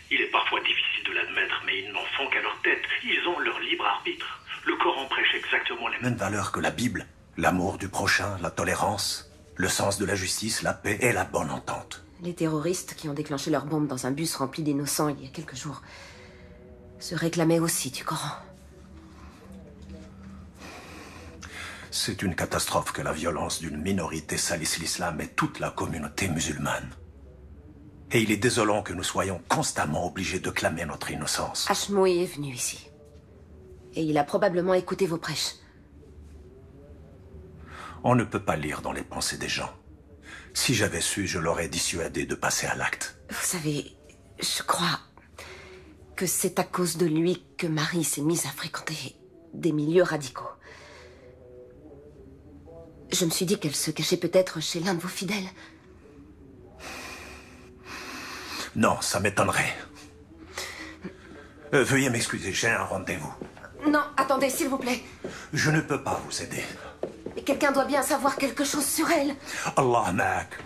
Il est parfois difficile de l'admettre, mais ils n'en font qu'à leur tête. Ils ont leur libre arbitre. Le Coran prêche exactement les mêmes valeurs que la Bible. L'amour du prochain, la tolérance, le sens de la justice, la paix et la bonne entente. Les terroristes qui ont déclenché leur bombe dans un bus rempli d'innocents il y a quelques jours se réclamaient aussi du Coran. C'est une catastrophe que la violence d'une minorité salisse l'islam et toute la communauté musulmane. Et il est désolant que nous soyons constamment obligés de clamer notre innocence. Hashmoui est venu ici. Et il a probablement écouté vos prêches. On ne peut pas lire dans les pensées des gens. Si j'avais su, je l'aurais dissuadé de passer à l'acte. Vous savez, je crois que c'est à cause de lui que Marie s'est mise à fréquenter des milieux radicaux. Je me suis dit qu'elle se cachait peut-être chez l'un de vos fidèles. Non, ça m'étonnerait. Veuillez m'excuser, j'ai un rendez-vous. Non, attendez, s'il vous plaît. Je ne peux pas vous aider. Et quelqu'un doit bien savoir quelque chose sur elle. Allah ma'ak.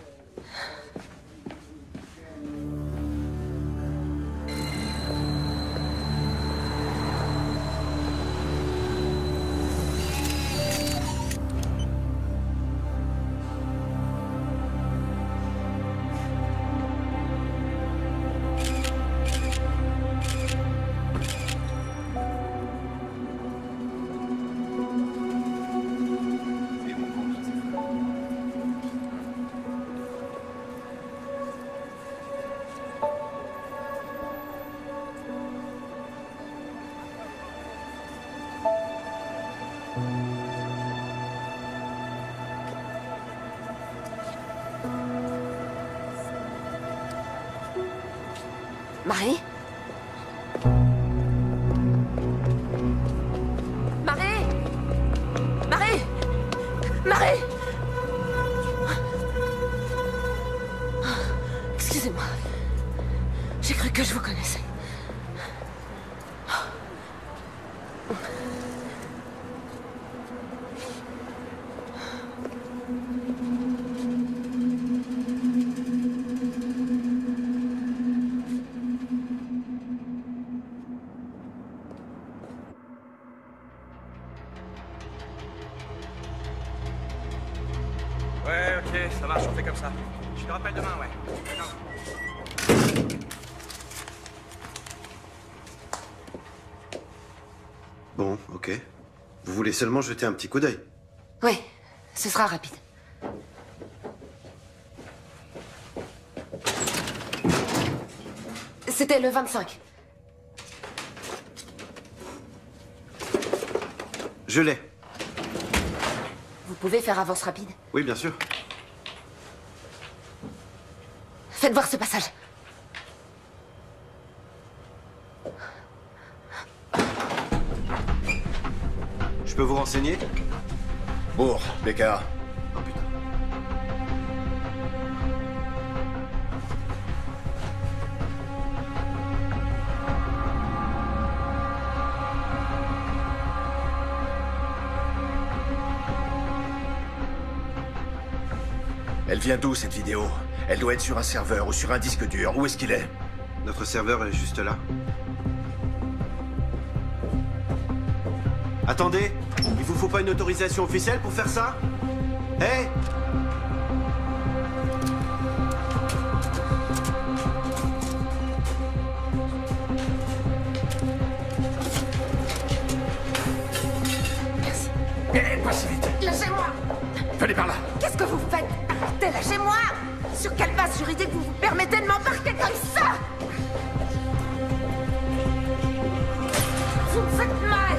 Marie? Marie? Marie? Marie? Excusez-moi. J'ai cru que je vous connaissais. Ouais, ok, ça marche, on fait comme ça. Je te rappelle demain, ouais. Bon, ok. Vous voulez seulement jeter un petit coup d'œil? Oui, ce sera rapide. C'était le 25. Je l'ai. Vous pouvez faire avance rapide? Oui, bien sûr. Faites voir ce passage. Je peux vous renseigner? Bourg, BKA. Oh putain. Elle vient d'où, cette vidéo? Elle doit être sur un serveur ou sur un disque dur. Où est-ce qu'il est? Notre serveur est juste là. Attendez, il vous faut pas une autorisation officielle pour faire ça? Hé! Merci. Pas si vite. Lâchez-moi! Venez par là. Qu'est-ce que vous faites? Arrêtez, lâchez-moi! Sur quelle base juridique vous vous permettez de m'embarquer comme ça? Vous me faites mal!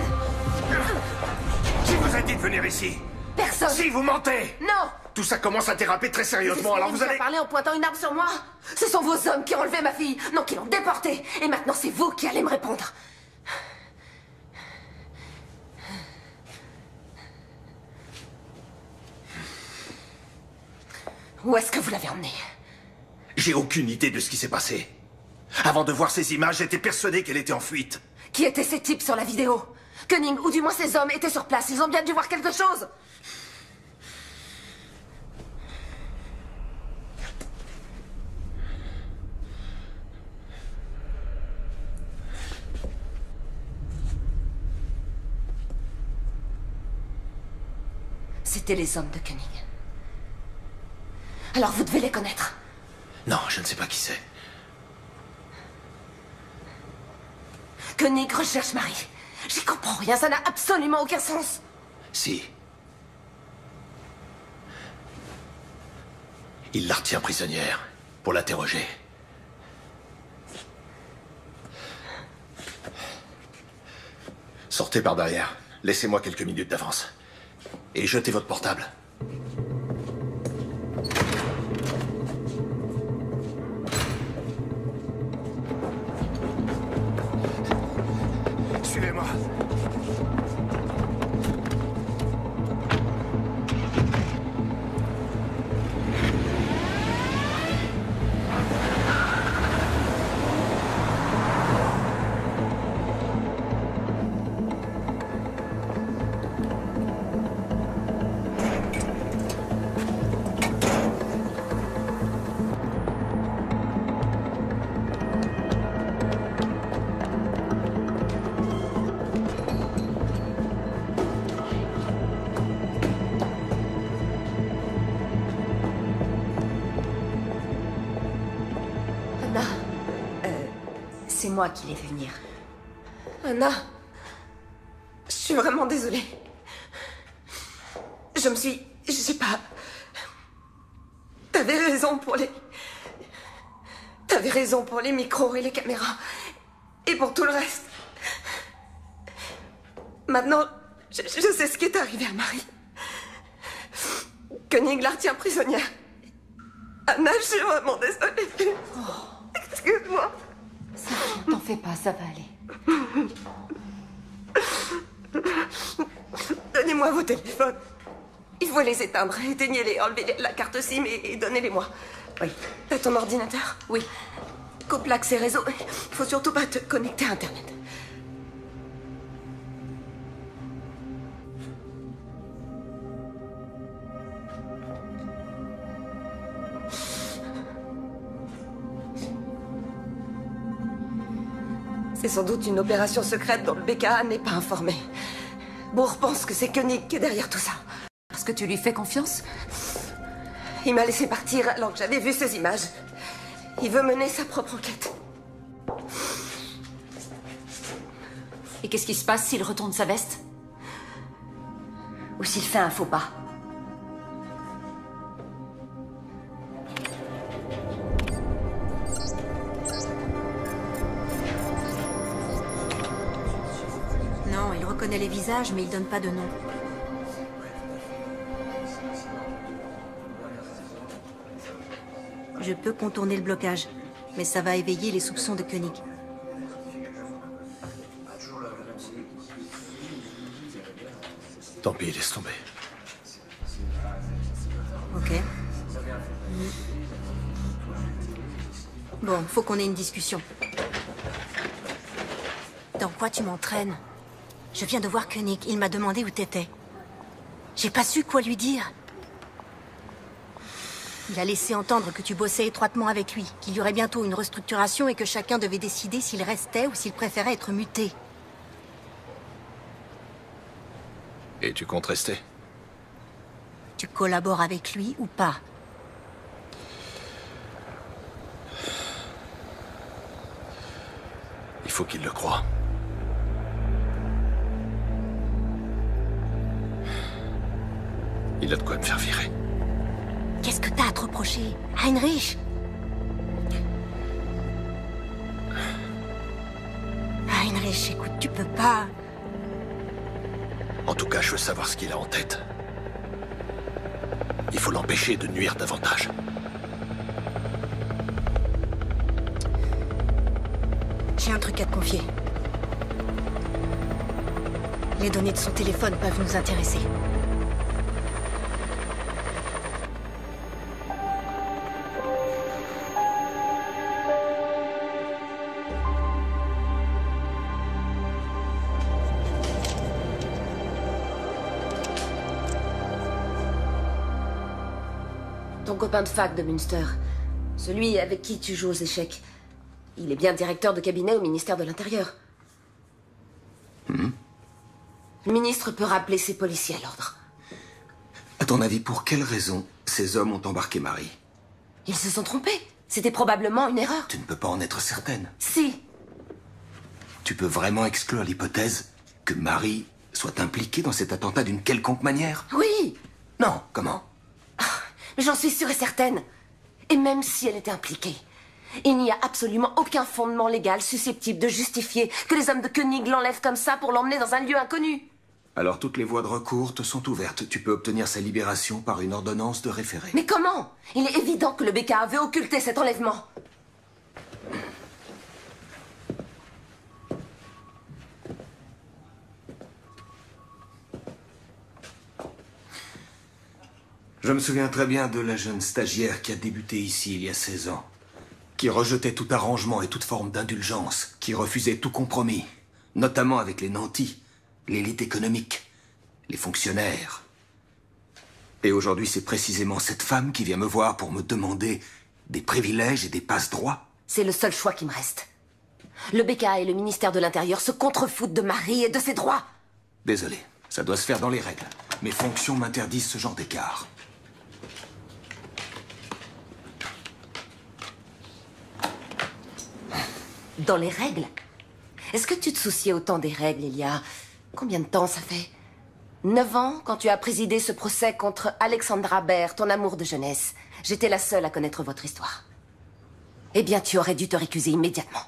Qui vous a dit de venir ici? Personne! Si, vous mentez! Non! Tout ça commence à déraper très sérieusement, alors vous allez... parler en pointant une arme sur moi? Ce sont vos hommes qui ont enlevé ma fille, non, qui l'ont déportée. Et maintenant, c'est vous qui allez me répondre. Où est-ce que vous l'avez emmenée? J'ai aucune idée de ce qui s'est passé. Avant de voir ces images, j'étais persuadé qu'elle était en fuite. Qui étaient ces types sur la vidéo? Koenig, ou du moins ces hommes, étaient sur place. Ils ont bien dû voir quelque chose. C'était les hommes de Koenig. Alors vous devez les connaître. Non, je ne sais pas qui c'est. Koenig recherche Marie. J'y comprends rien, ça n'a absolument aucun sens. Si. Il la retient prisonnière pour l'interroger. Sortez par derrière. Laissez-moi quelques minutes d'avance. Et jetez votre portable. Suivez-moi. C'est moi qui l'ai fait venir. Anna, je suis vraiment désolée. Je sais pas... T'avais raison pour les micros et les caméras. Et pour tout le reste. Maintenant, je sais ce qui est arrivé à Marie. Koenig la retient prisonnière. Anna, je suis vraiment désolée. Excuse-moi. Ça va, t'en fais pas, ça va aller. Donnez-moi vos téléphones. Il faut les éteindre. Éteignez-les, enlevez la carte SIM et donnez-les-moi. Oui. T'as ton ordinateur? Oui. Coupe l'accès réseau. Il faut surtout pas te connecter à Internet. C'est sans doute une opération secrète dont le BKA n'est pas informé. Bourg pense que c'est Koenig qui est derrière tout ça. Parce que tu lui fais confiance? Il m'a laissé partir alors que j'avais vu ces images. Il veut mener sa propre enquête. Et qu'est-ce qui se passe s'il retourne sa veste? Ou s'il fait un faux pas? Non, il reconnaît les visages, mais il donne pas de nom. Je peux contourner le blocage, mais ça va éveiller les soupçons de Koenig. Tant pis, laisse tomber. Ok. Bon, faut qu'on ait une discussion. Dans quoi tu m'entraînes? Je viens de voir Koenig, il m'a demandé où t'étais. J'ai pas su quoi lui dire. Il a laissé entendre que tu bossais étroitement avec lui, qu'il y aurait bientôt une restructuration et que chacun devait décider s'il restait ou s'il préférait être muté. Et tu comptes rester? Tu collabores avec lui ou pas? Il faut qu'il le croie. Il a de quoi me faire virer. Qu'est-ce que t'as à te reprocher, Heinrich? Heinrich, écoute, tu peux pas... En tout cas, je veux savoir ce qu'il a en tête. Il faut l'empêcher de nuire davantage. J'ai un truc à te confier. Les données de son téléphone peuvent nous intéresser. Ton copain de fac de Münster, celui avec qui tu joues aux échecs, il est bien directeur de cabinet au ministère de l'Intérieur. Le ministre peut rappeler ses policiers à l'ordre. À ton avis, pour quelle raison ces hommes ont embarqué Marie? Ils se sont trompés. C'était probablement une erreur. Tu ne peux pas en être certaine. Si. Tu peux vraiment exclure l'hypothèse que Marie soit impliquée dans cet attentat d'une quelconque manière? Oui. Non, comment? Mais j'en suis sûre et certaine. Et même si elle était impliquée, il n'y a absolument aucun fondement légal susceptible de justifier que les hommes de Koenig l'enlèvent comme ça pour l'emmener dans un lieu inconnu. Alors toutes les voies de recours te sont ouvertes. Tu peux obtenir sa libération par une ordonnance de référé. Mais comment? Il est évident que le BKA veut occulter cet enlèvement. Je me souviens très bien de la jeune stagiaire qui a débuté ici il y a 16 ans, qui rejetait tout arrangement et toute forme d'indulgence, qui refusait tout compromis, notamment avec les nantis, l'élite économique, les fonctionnaires. Et aujourd'hui, c'est précisément cette femme qui vient me voir pour me demander des privilèges et des passe-droits. C'est le seul choix qui me reste. Le BKA et le ministère de l'Intérieur se contrefoutent de Marie et de ses droits. Désolé, ça doit se faire dans les règles. Mes fonctions m'interdisent ce genre d'écart. dans les règles. Est-ce que tu te souciais autant des règles il y a... Combien de temps ça fait 9 ans, quand tu as présidé ce procès contre Alexandra Baer, ton amour de jeunesse. J'étais la seule à connaître votre histoire. Eh bien, tu aurais dû te récuser immédiatement.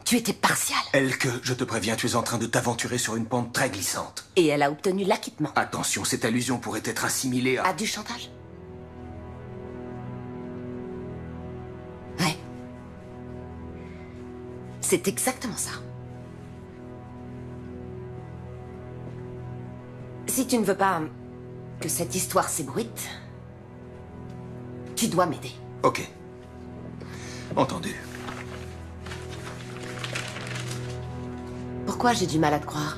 Tu étais partial. Elke, je te préviens, tu es en train de t'aventurer sur une pente très glissante. Et elle a obtenu l'acquittement. Attention, cette allusion pourrait être assimilée à... À du chantage? Ouais. C'est exactement ça. Si tu ne veux pas que cette histoire s'ébruite, tu dois m'aider. Ok. Entendu. Pourquoi j'ai du mal à te croire?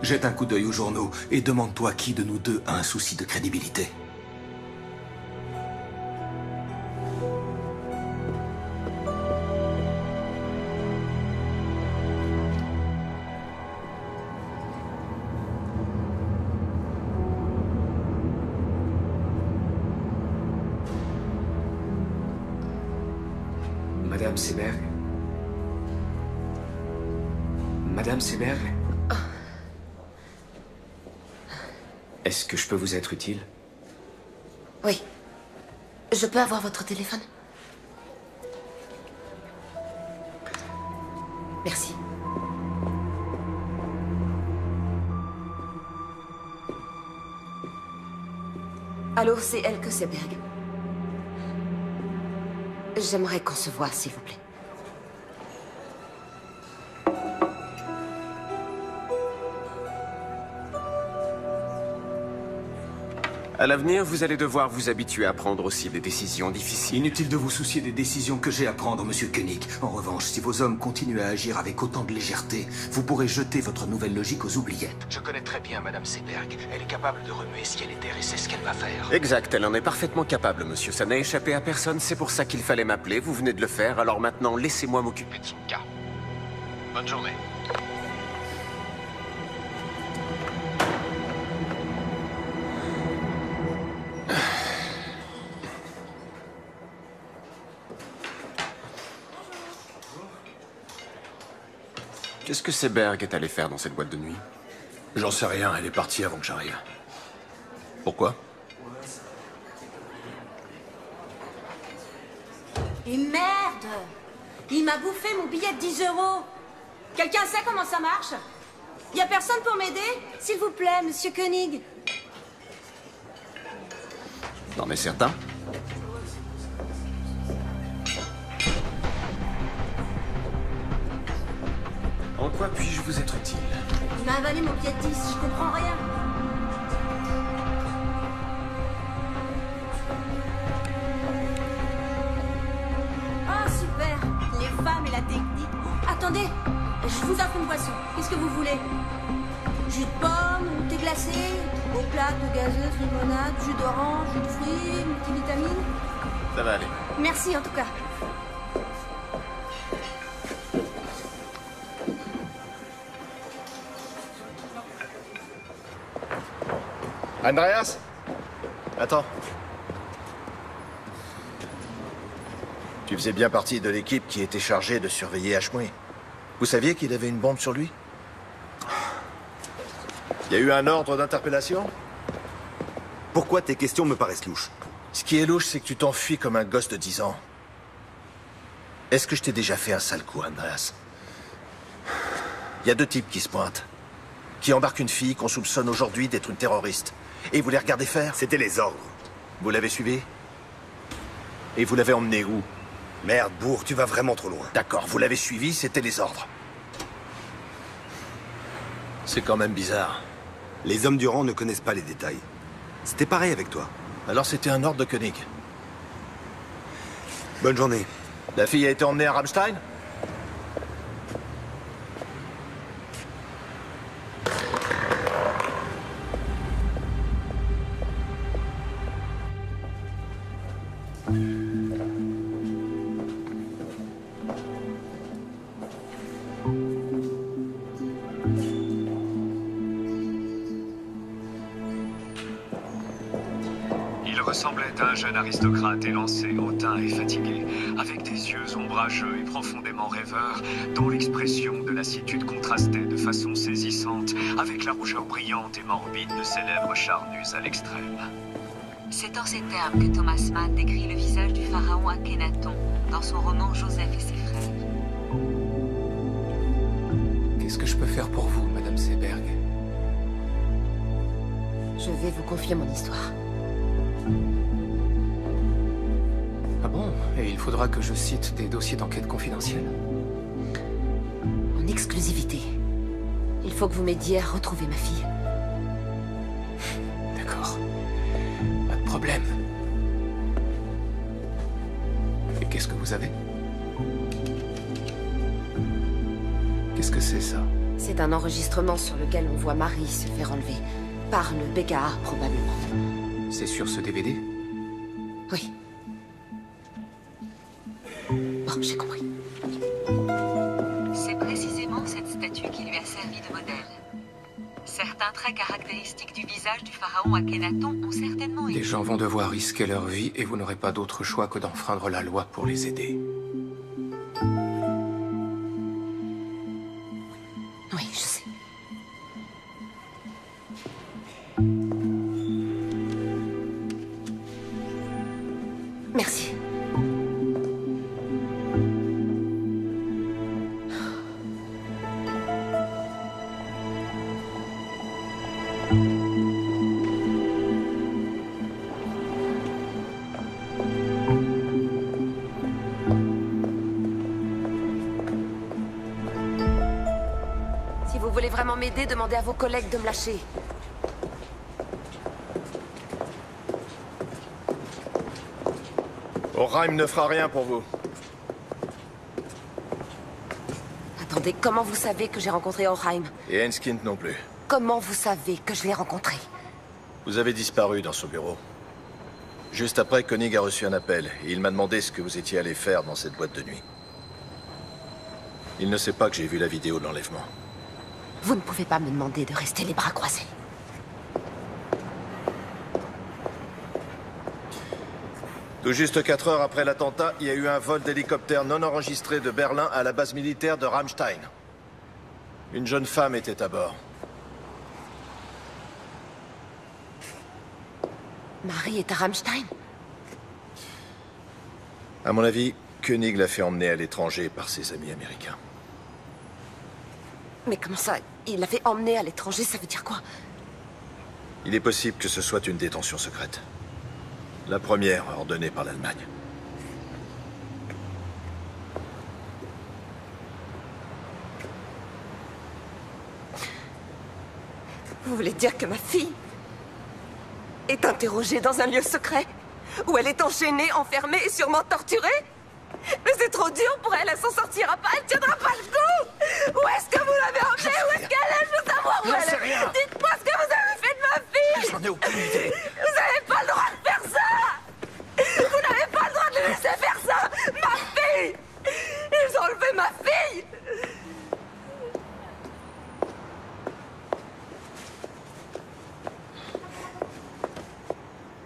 Jette un coup d'œil aux journaux et demande-toi qui de nous deux a un souci de crédibilité. Madame Seberg. Madame Seberg. Est-ce que je peux vous être utile? Oui. Je peux avoir votre téléphone? Merci. Allô, c'est Elke Seberg. J'aimerais qu'on se voie, s'il vous plaît. À l'avenir, vous allez devoir vous habituer à prendre aussi des décisions difficiles. Inutile de vous soucier des décisions que j'ai à prendre, Monsieur Koenig. En revanche, si vos hommes continuent à agir avec autant de légèreté, vous pourrez jeter votre nouvelle logique aux oubliettes. Je connais très bien Madame Seberg. Elle est capable de remuer ciel et terre et c'est ce qu'elle va faire. Exact, elle en est parfaitement capable, monsieur. Ça n'a échappé à personne, c'est pour ça qu'il fallait m'appeler. Vous venez de le faire, alors maintenant, laissez-moi m'occuper de son cas. Bonne journée. Qu'est-ce que Seberg est allé faire dans cette boîte de nuit? J'en sais rien, elle est partie avant que j'arrive. Pourquoi? Et merde! Il m'a bouffé mon billet de 10 €. Quelqu'un sait comment ça marche? Y a personne pour m'aider? S'il vous plaît, Monsieur Koenig. N'en est certain? En quoi puis-je vous être utile? Il m'a avalé mon billet de 10, je comprends rien. Oh, super! Les femmes et la technique. Attendez, je vous offre une boisson. Qu'est-ce que vous voulez? Jus de pomme ou thé glacé? Au plat de gazeuse, limonade, jus d'orange, jus de fruits, multivitamines? Ça va aller. Merci en tout cas. Andreas? Attends. Tu faisais bien partie de l'équipe qui était chargée de surveiller Ashmui. Vous saviez qu'il avait une bombe sur lui? Il y a eu un ordre d'interpellation? Pourquoi tes questions me paraissent louches? Ce qui est louche, c'est que tu t'enfuis comme un gosse de 10 ans. Est-ce que je t'ai déjà fait un sale coup, Andreas? Il y a 2 types qui se pointent. Qui embarquent une fille qu'on soupçonne aujourd'hui d'être une terroriste. Et vous les regardez faire? C'était les ordres. Vous l'avez suivi? Et vous l'avez emmené où? Merde, bourre, tu vas vraiment trop loin. D'accord, vous l'avez suivi, c'était les ordres. C'est quand même bizarre. Les hommes du rang ne connaissent pas les détails. C'était pareil avec toi. Alors c'était un ordre de Koenig. Bonne journée. La fille a été emmenée à Rammstein? ressemblait à un jeune aristocrate élancé, hautain et fatigué, avec des yeux ombrageux et profondément rêveurs, dont l'expression de lassitude contrastait de façon saisissante avec la rougeur brillante et morbide de ses lèvres charnues à l'extrême. C'est en ces termes que Thomas Mann décrit le visage du pharaon Akhenaton dans son roman Joseph et ses frères. Qu'est-ce que je peux faire pour vous, Madame Seberg? Je vais vous confier mon histoire. Ah bon? Et il faudra que je cite des dossiers d'enquête confidentiels? En exclusivité. Il faut que vous m'aidiez à retrouver ma fille. D'accord. Pas de problème. Et qu'est-ce que vous avez? Qu'est-ce que c'est, ça? C'est un enregistrement sur lequel on voit Marie se faire enlever. Par le BKA, probablement. C'est sur ce DVD? Oui. Bon, j'ai compris. C'est précisément cette statue qui lui a servi de modèle. Certains traits caractéristiques du visage du pharaon Akhenaton ont certainement été... Des gens vont devoir risquer leur vie et vous n'aurez pas d'autre choix que d'enfreindre la loi pour les aider. Oui, je sais. Merci. Si vous voulez vraiment m'aider, demandez à vos collègues de me lâcher. Orheim ne fera rien pour vous. Attendez, comment vous savez que j'ai rencontré Orheim? Et Enskind non plus. Comment vous savez que je l'ai rencontré? Vous avez disparu dans son bureau. Juste après, Koenig a reçu un appel et il m'a demandé ce que vous étiez allé faire dans cette boîte de nuit. Il ne sait pas que j'ai vu la vidéo de l'enlèvement. Vous ne pouvez pas me demander de rester les bras croisés. Tout juste 4 heures après l'attentat, il y a eu un vol d'hélicoptère non enregistré de Berlin à la base militaire de Ramstein. Une jeune femme était à bord. Marie est à Ramstein? À mon avis, Koenig l'a fait emmener à l'étranger par ses amis américains. Mais comment ça? Il l'a fait emmener à l'étranger, ça veut dire quoi? Il est possible que ce soit une détention secrète. La première ordonnée par l'Allemagne. Vous voulez dire que ma fille est interrogée dans un lieu secret? Où elle est enchaînée, enfermée et sûrement torturée? Mais c'est trop dur pour elle, elle s'en sortira pas, elle tiendra pas le coup! Où est-ce que vous l'avez emmenée? Où est-ce qu'elle est? Je veux savoir où elle est! Dites-moi ce que vous avez fait de ma fille! J'en ai aucune idée! Vous n'avez pas le droit de faire ça! Vous n'avez pas le droit de le laisser faire ça! Ma fille! Ils ont enlevé ma fille!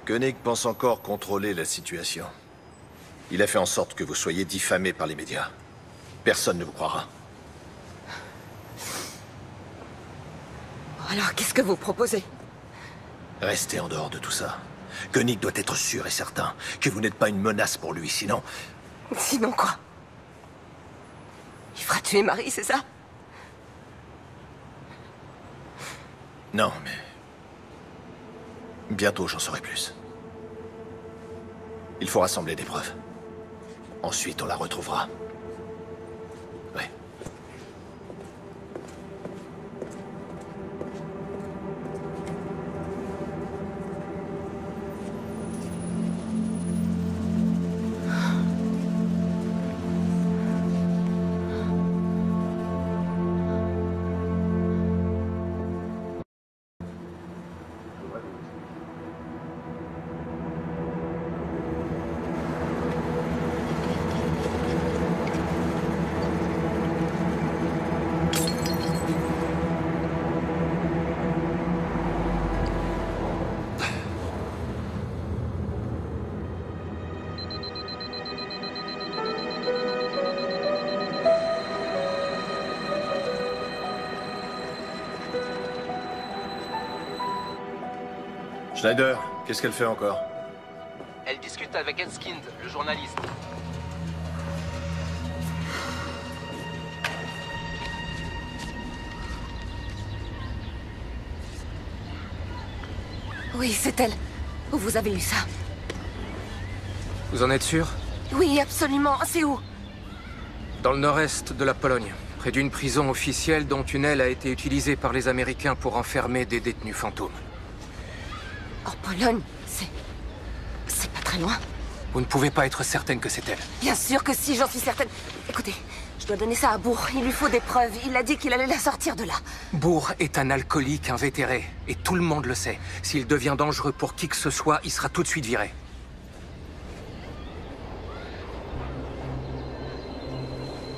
Koenig pense encore contrôler la situation. Il a fait en sorte que vous soyez diffamé par les médias. Personne ne vous croira. Alors, qu'est-ce que vous proposez? Restez en dehors de tout ça. Koenig doit être sûr et certain que vous n'êtes pas une menace pour lui, sinon... Sinon quoi? Il fera tuer Marie, c'est ça? Non, mais... Bientôt, j'en saurai plus. Il faut rassembler des preuves. Ensuite, on la retrouvera. Ouais. Schneider, qu'est-ce qu'elle fait encore? Elle discute avec Enskind, le journaliste. Oui, c'est elle. Où vous avez eu ça? Vous en êtes sûr? Oui, absolument. C'est où? Dans le nord-est de la Pologne, près d'une prison officielle dont une aile a été utilisée par les Américains pour enfermer des détenus fantômes. En Pologne? C'est pas très loin. Vous ne pouvez pas être certaine que c'est elle. Bien sûr que si, j'en suis certaine. Écoutez, je dois donner ça à Bourg. Il lui faut des preuves. Il a dit qu'il allait la sortir de là. Bourg est un alcoolique invétéré, et tout le monde le sait. S'il devient dangereux pour qui que ce soit, il sera tout de suite viré.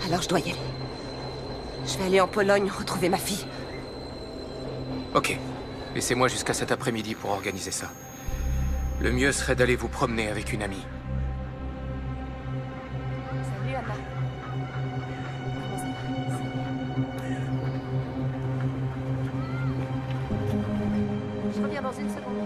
Alors je dois y aller. Je vais aller en Pologne retrouver ma fille. Ok. Laissez-moi jusqu'à cet après-midi pour organiser ça. Le mieux serait d'aller vous promener avec une amie. Salut, Anna. Je reviens dans une seconde.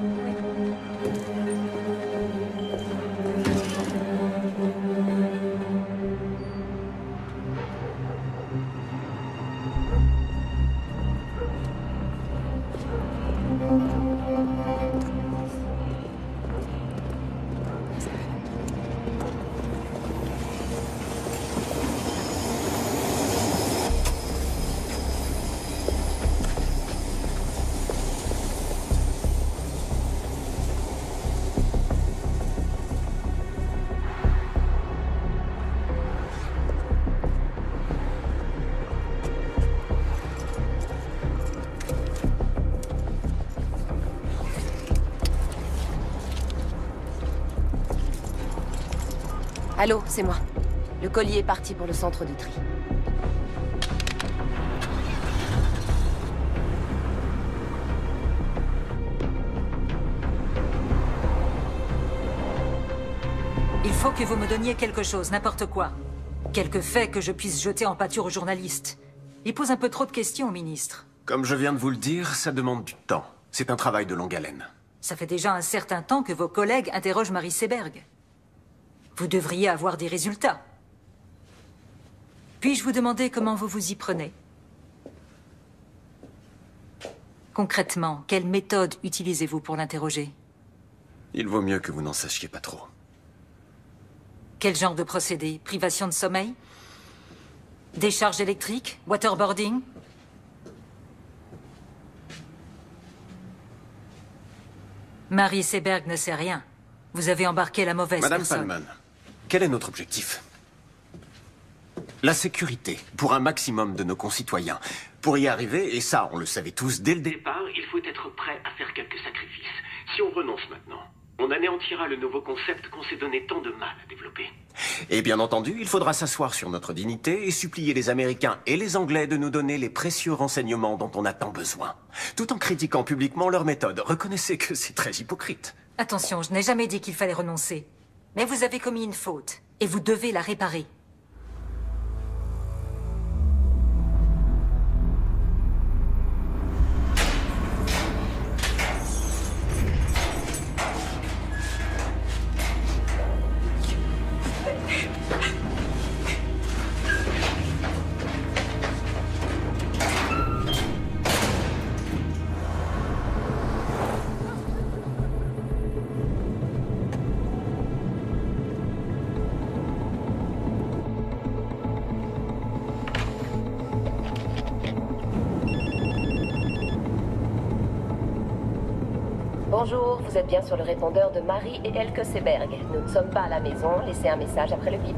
Allô, c'est moi. Le colis est parti pour le centre de tri. Il faut que vous me donniez quelque chose, n'importe quoi. Quelques faits que je puisse jeter en pâture aux journalistes. Il pose un peu trop de questions au ministre. Comme je viens de vous le dire, ça demande du temps. C'est un travail de longue haleine. Ça fait déjà un certain temps que vos collègues interrogent Marie Seberg. Vous devriez avoir des résultats. Puis-je vous demander comment vous vous y prenez? Concrètement, quelle méthode utilisez-vous pour l'interroger? Il vaut mieux que vous n'en sachiez pas trop. Quel genre de procédé? Privation de sommeil? Décharge électrique? Waterboarding? Marie Seberg ne sait rien. Vous avez embarqué la mauvaise Madame personne. Palman, quel est notre objectif? La sécurité, pour un maximum de nos concitoyens. Pour y arriver, et ça, on le savait tous dès le départ, Il faut être prêt à faire quelques sacrifices. Si on renonce maintenant, on anéantira le nouveau concept qu'on s'est donné tant de mal à développer. Et bien entendu, il faudra s'asseoir sur notre dignité et supplier les Américains et les Anglais de nous donner les précieux renseignements dont on a tant besoin. Tout en critiquant publiquement leur méthode. Reconnaissez que c'est très hypocrite. Attention, je n'ai jamais dit qu'il fallait renoncer. Mais vous avez commis une faute, et vous devez la réparer. Bonjour, vous êtes bien sur le répondeur de Marie et Elke Seberg. Nous ne sommes pas à la maison, laissez un message après le bip.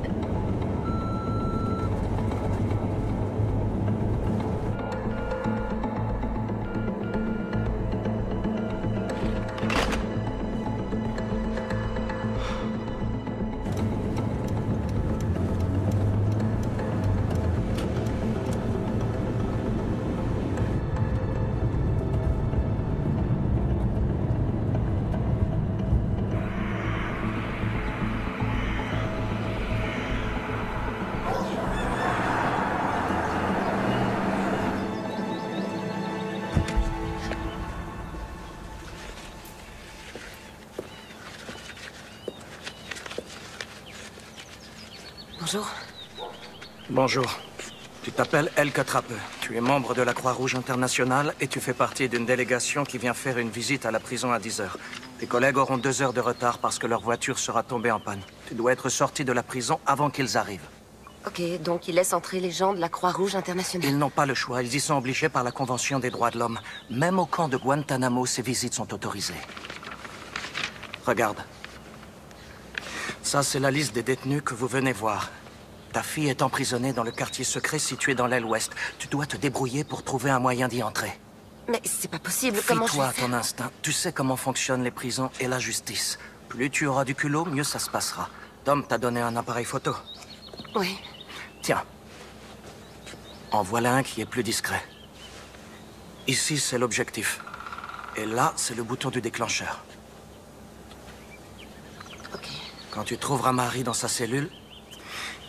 Bonjour. Bonjour. Tu t'appelles Elke Trappe. Tu es membre de la Croix-Rouge internationale et tu fais partie d'une délégation qui vient faire une visite à la prison à 10 heures. Tes collègues auront 2 heures de retard parce que leur voiture sera tombée en panne. Tu dois être sorti de la prison avant qu'ils arrivent. Ok, donc ils laissent entrer les gens de la Croix-Rouge internationale. Ils n'ont pas le choix. Ils y sont obligés par la Convention des droits de l'homme. Même au camp de Guantanamo, ces visites sont autorisées. Regarde. Ça, c'est la liste des détenus que vous venez voir. Ta fille est emprisonnée dans le quartier secret situé dans l'aile ouest. Tu dois te débrouiller pour trouver un moyen d'y entrer. Mais c'est pas possible, comment je Fie-toi vais à faire? ton instinct. Tu sais comment fonctionnent les prisons et la justice. Plus tu auras du culot, mieux ça se passera. Tom t'a donné un appareil photo. Oui. Tiens. En voilà un qui est plus discret. Ici, c'est l'objectif. Et là, c'est le bouton du déclencheur. Ok. Quand tu trouveras Marie dans sa cellule,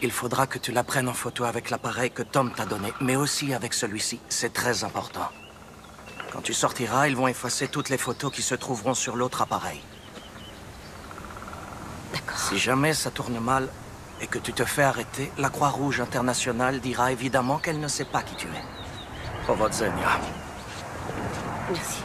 il faudra que tu la prennes en photo avec l'appareil que Tom t'a donné, mais aussi avec celui-ci. C'est très important. Quand tu sortiras, ils vont effacer toutes les photos qui se trouveront sur l'autre appareil. D'accord. Si jamais ça tourne mal et que tu te fais arrêter, la Croix-Rouge internationale dira évidemment qu'elle ne sait pas qui tu es. Powodzenia. Merci.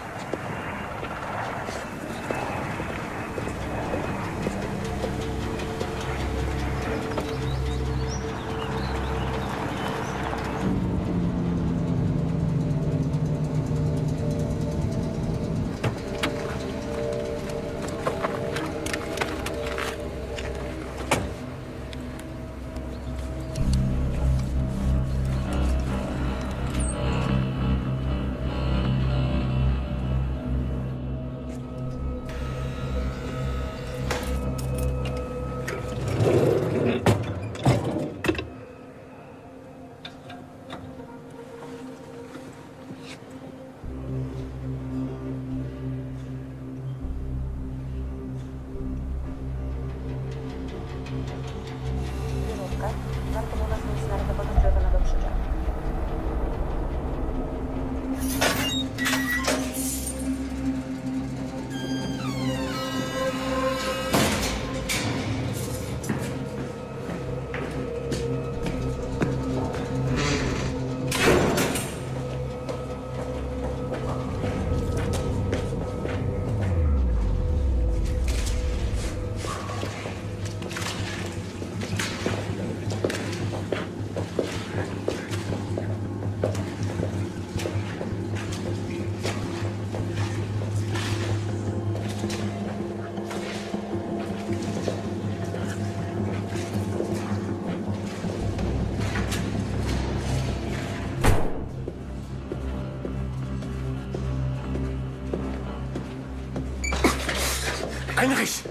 Heinrich!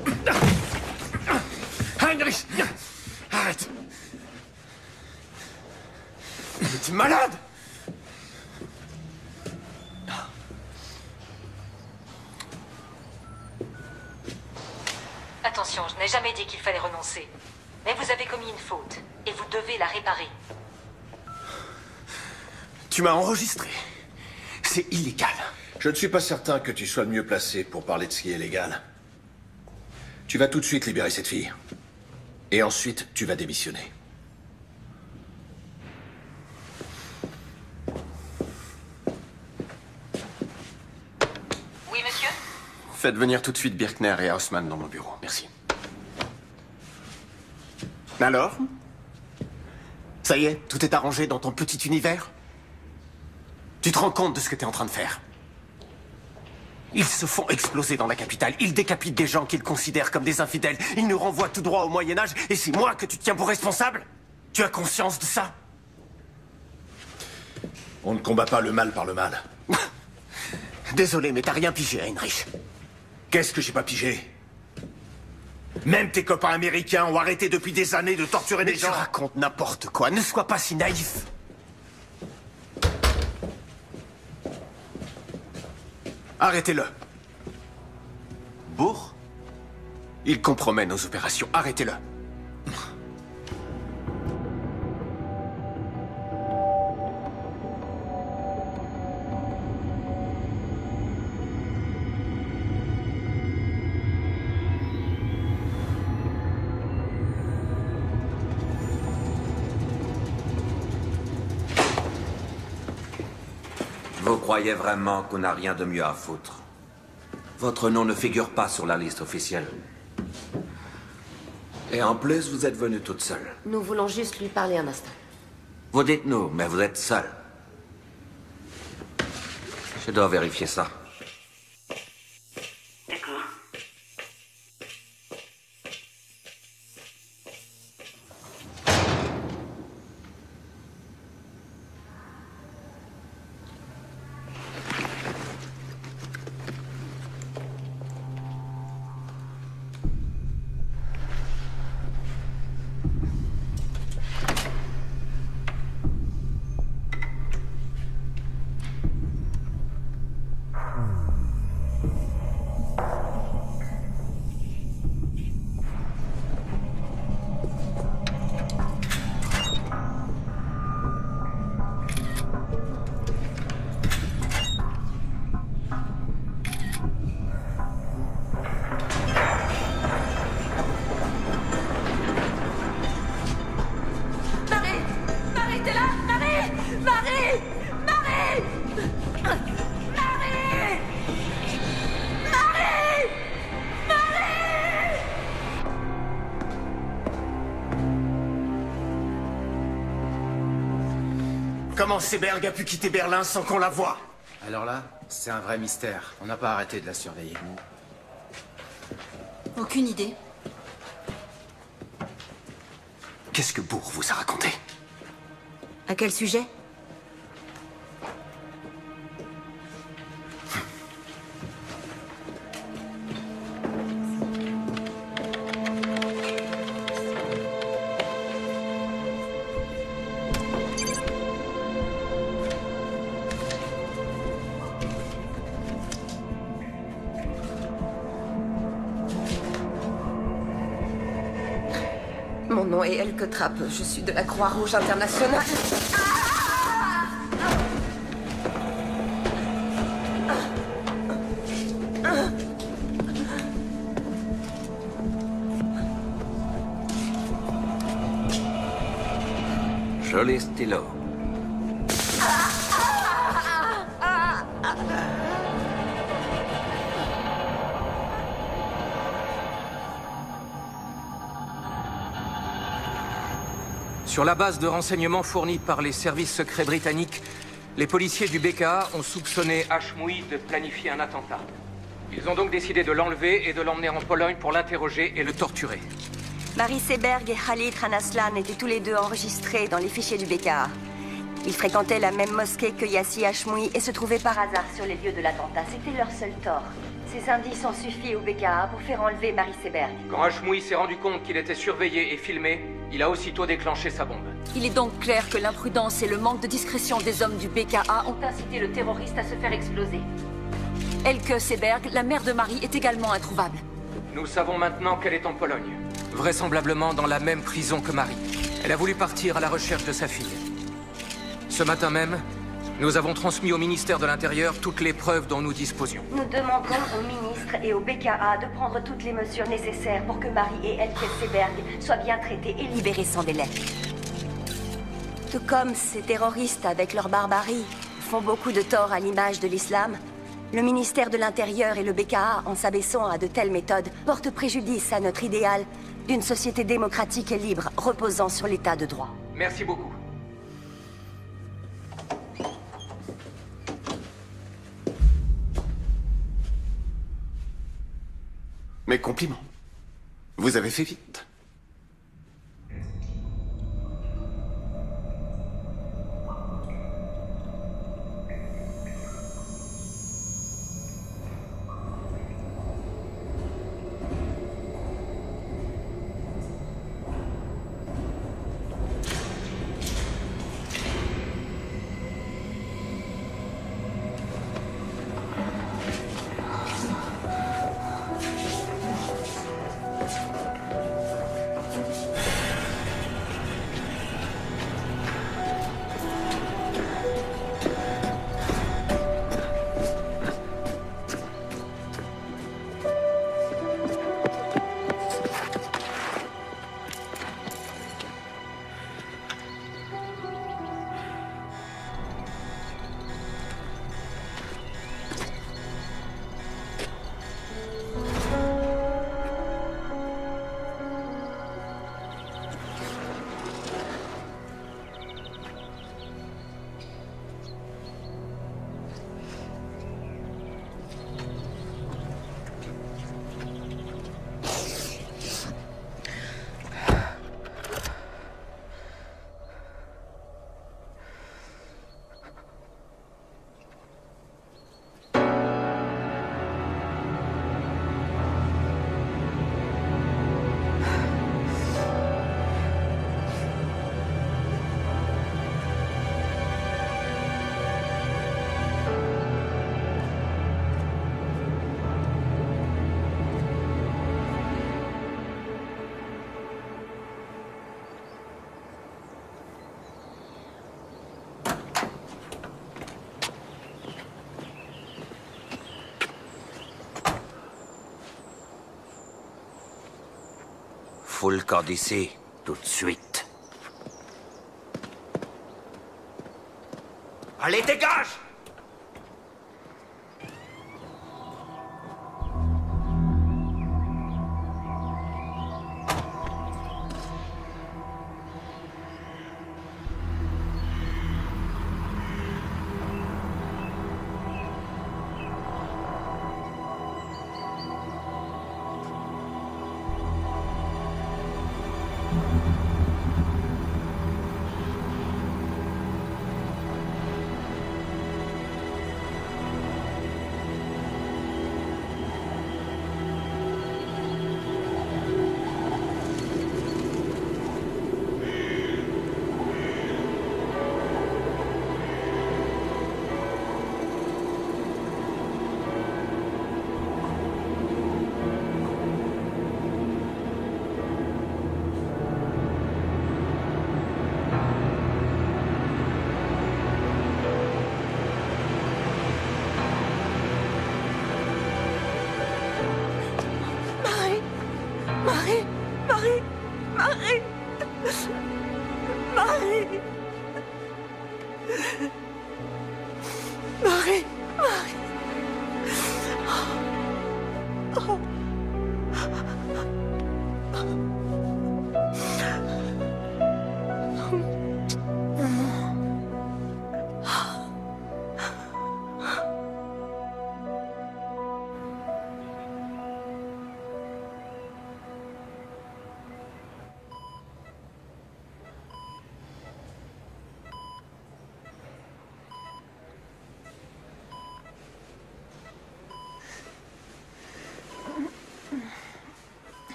Heinrich! Arrête! Mais t'es malade! Attention, je n'ai jamais dit qu'il fallait renoncer. Mais vous avez commis une faute, et vous devez la réparer. Tu m'as enregistré. C'est illégal. Je ne suis pas certain que tu sois le mieux placé pour parler de ce qui est légal. Tu vas tout de suite libérer cette fille. Et ensuite, tu vas démissionner. Oui, monsieur? Faites venir tout de suite Birkner et Haussmann dans mon bureau. Merci. Alors? Ça y est, tout est arrangé dans ton petit univers? Tu te rends compte de ce que tu es en train de faire? Ils se font exploser dans la capitale. Ils décapitent des gens qu'ils considèrent comme des infidèles. Ils nous renvoient tout droit au Moyen-Âge. Et c'est moi que tu tiens pour responsable? Tu as conscience de ça? On ne combat pas le mal par le mal. Désolé, mais t'as rien pigé, Heinrich. Qu'est-ce que j'ai pas pigé? Même tes copains américains ont arrêté depuis des années de torturer des gens. Tu racontes n'importe quoi. Ne sois pas si naïf. Arrêtez-le. Bourg? Il compromet nos opérations. Arrêtez-le. Vous croyez vraiment qu'on n'a rien de mieux à foutre? Votre nom ne figure pas sur la liste officielle. Et en plus, vous êtes venue toute seule. Nous voulons juste lui parler un instant. Vous dites nous, mais vous êtes seule. Je dois vérifier ça. D'accord. Comment Seberg a pu quitter Berlin sans qu'on la voie? Alors là, c'est un vrai mystère. On n'a pas arrêté de la surveiller. Aucune idée. Qu'est-ce que Bourg vous a raconté? À quel sujet? Mon nom est Elke Trapp. Je suis de la Croix-Rouge internationale. Joli stylo. Sur la base de renseignements fournis par les services secrets britanniques, les policiers du BKA ont soupçonné Hashmoui de planifier un attentat. Ils ont donc décidé de l'enlever et de l'emmener en Pologne pour l'interroger et le torturer. Marie Seberg et Khalid Ranaslan étaient tous les deux enregistrés dans les fichiers du BKA. Ils fréquentaient la même mosquée que Yassi Hashmoui et se trouvaient par hasard sur les lieux de l'attentat. C'était leur seul tort. Ces indices ont suffi au BKA pour faire enlever Marie Seberg. Quand Hashmoui s'est rendu compte qu'il était surveillé et filmé, il a aussitôt déclenché sa bombe. Il est donc clair que l'imprudence et le manque de discrétion des hommes du BKA ont incité le terroriste à se faire exploser. Elke Seberg, la mère de Marie, est également introuvable. Nous savons maintenant qu'elle est en Pologne. Vraisemblablement dans la même prison que Marie. Elle a voulu partir à la recherche de sa fille. Ce matin même, nous avons transmis au ministère de l'Intérieur toutes les preuves dont nous disposions. Nous demandons au ministre et au BKA de prendre toutes les mesures nécessaires pour que Marie et Elke Seberg soient bien traitées et libérées sans délai. Tout comme ces terroristes, avec leur barbarie, font beaucoup de tort à l'image de l'islam, le ministère de l'Intérieur et le BKA, en s'abaissant à de telles méthodes, portent préjudice à notre idéal d'une société démocratique et libre, reposant sur l'état de droit. Merci beaucoup. Mes compliments. Vous avez fait vite. fous le camp d'ici, tout de suite. Allez, dégage!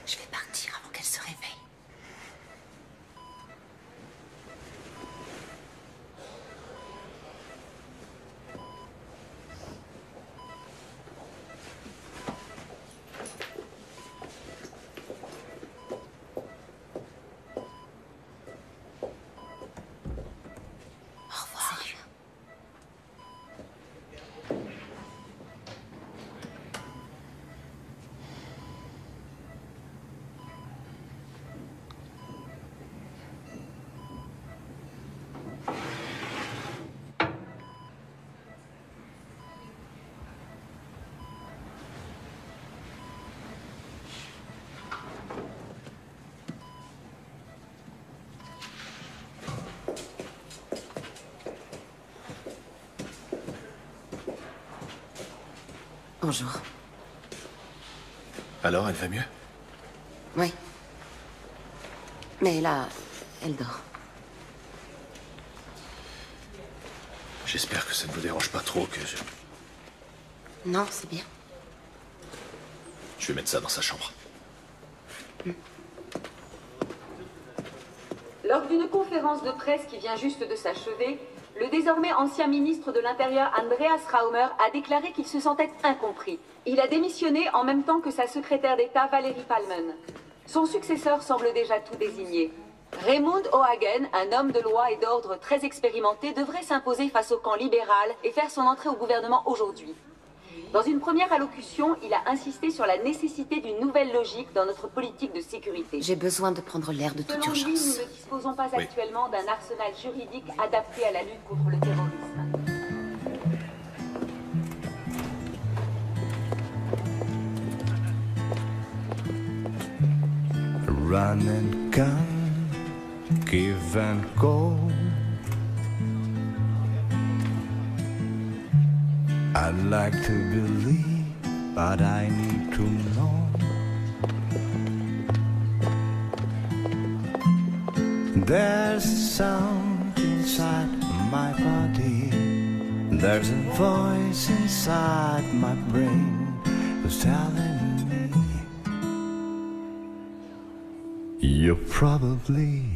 Je vais partir avant qu'elle se réveille. Au revoir. Salut. Bonjour. Alors, elle va mieux? Oui. Mais là, elle dort. J'espère que ça ne vous dérange pas trop que je... Non, c'est bien. Je vais mettre ça dans sa chambre. Lors d'une conférence de presse qui vient juste de s'achever, le désormais ancien ministre de l'Intérieur Andreas Raumer a déclaré qu'il se sentait incompris. Il a démissionné en même temps que sa secrétaire d'État Valérie Palmen. Son successeur semble déjà tout désigné. Raymond O'Hagan, un homme de loi et d'ordre très expérimenté, devrait s'imposer face au camp libéral et faire son entrée au gouvernement aujourd'hui. Dans une première allocution, il a insisté sur la nécessité d'une nouvelle logique dans notre politique de sécurité. J'ai besoin de prendre l'air de toute Selon lui, urgence. nous ne disposons pas actuellement d'un arsenal juridique adapté à la lutte contre le terrorisme. Run and gun, give and go. I'd like to believe, but I need to know. There's a sound inside my body. There's a voice inside my brain who's telling me you're probably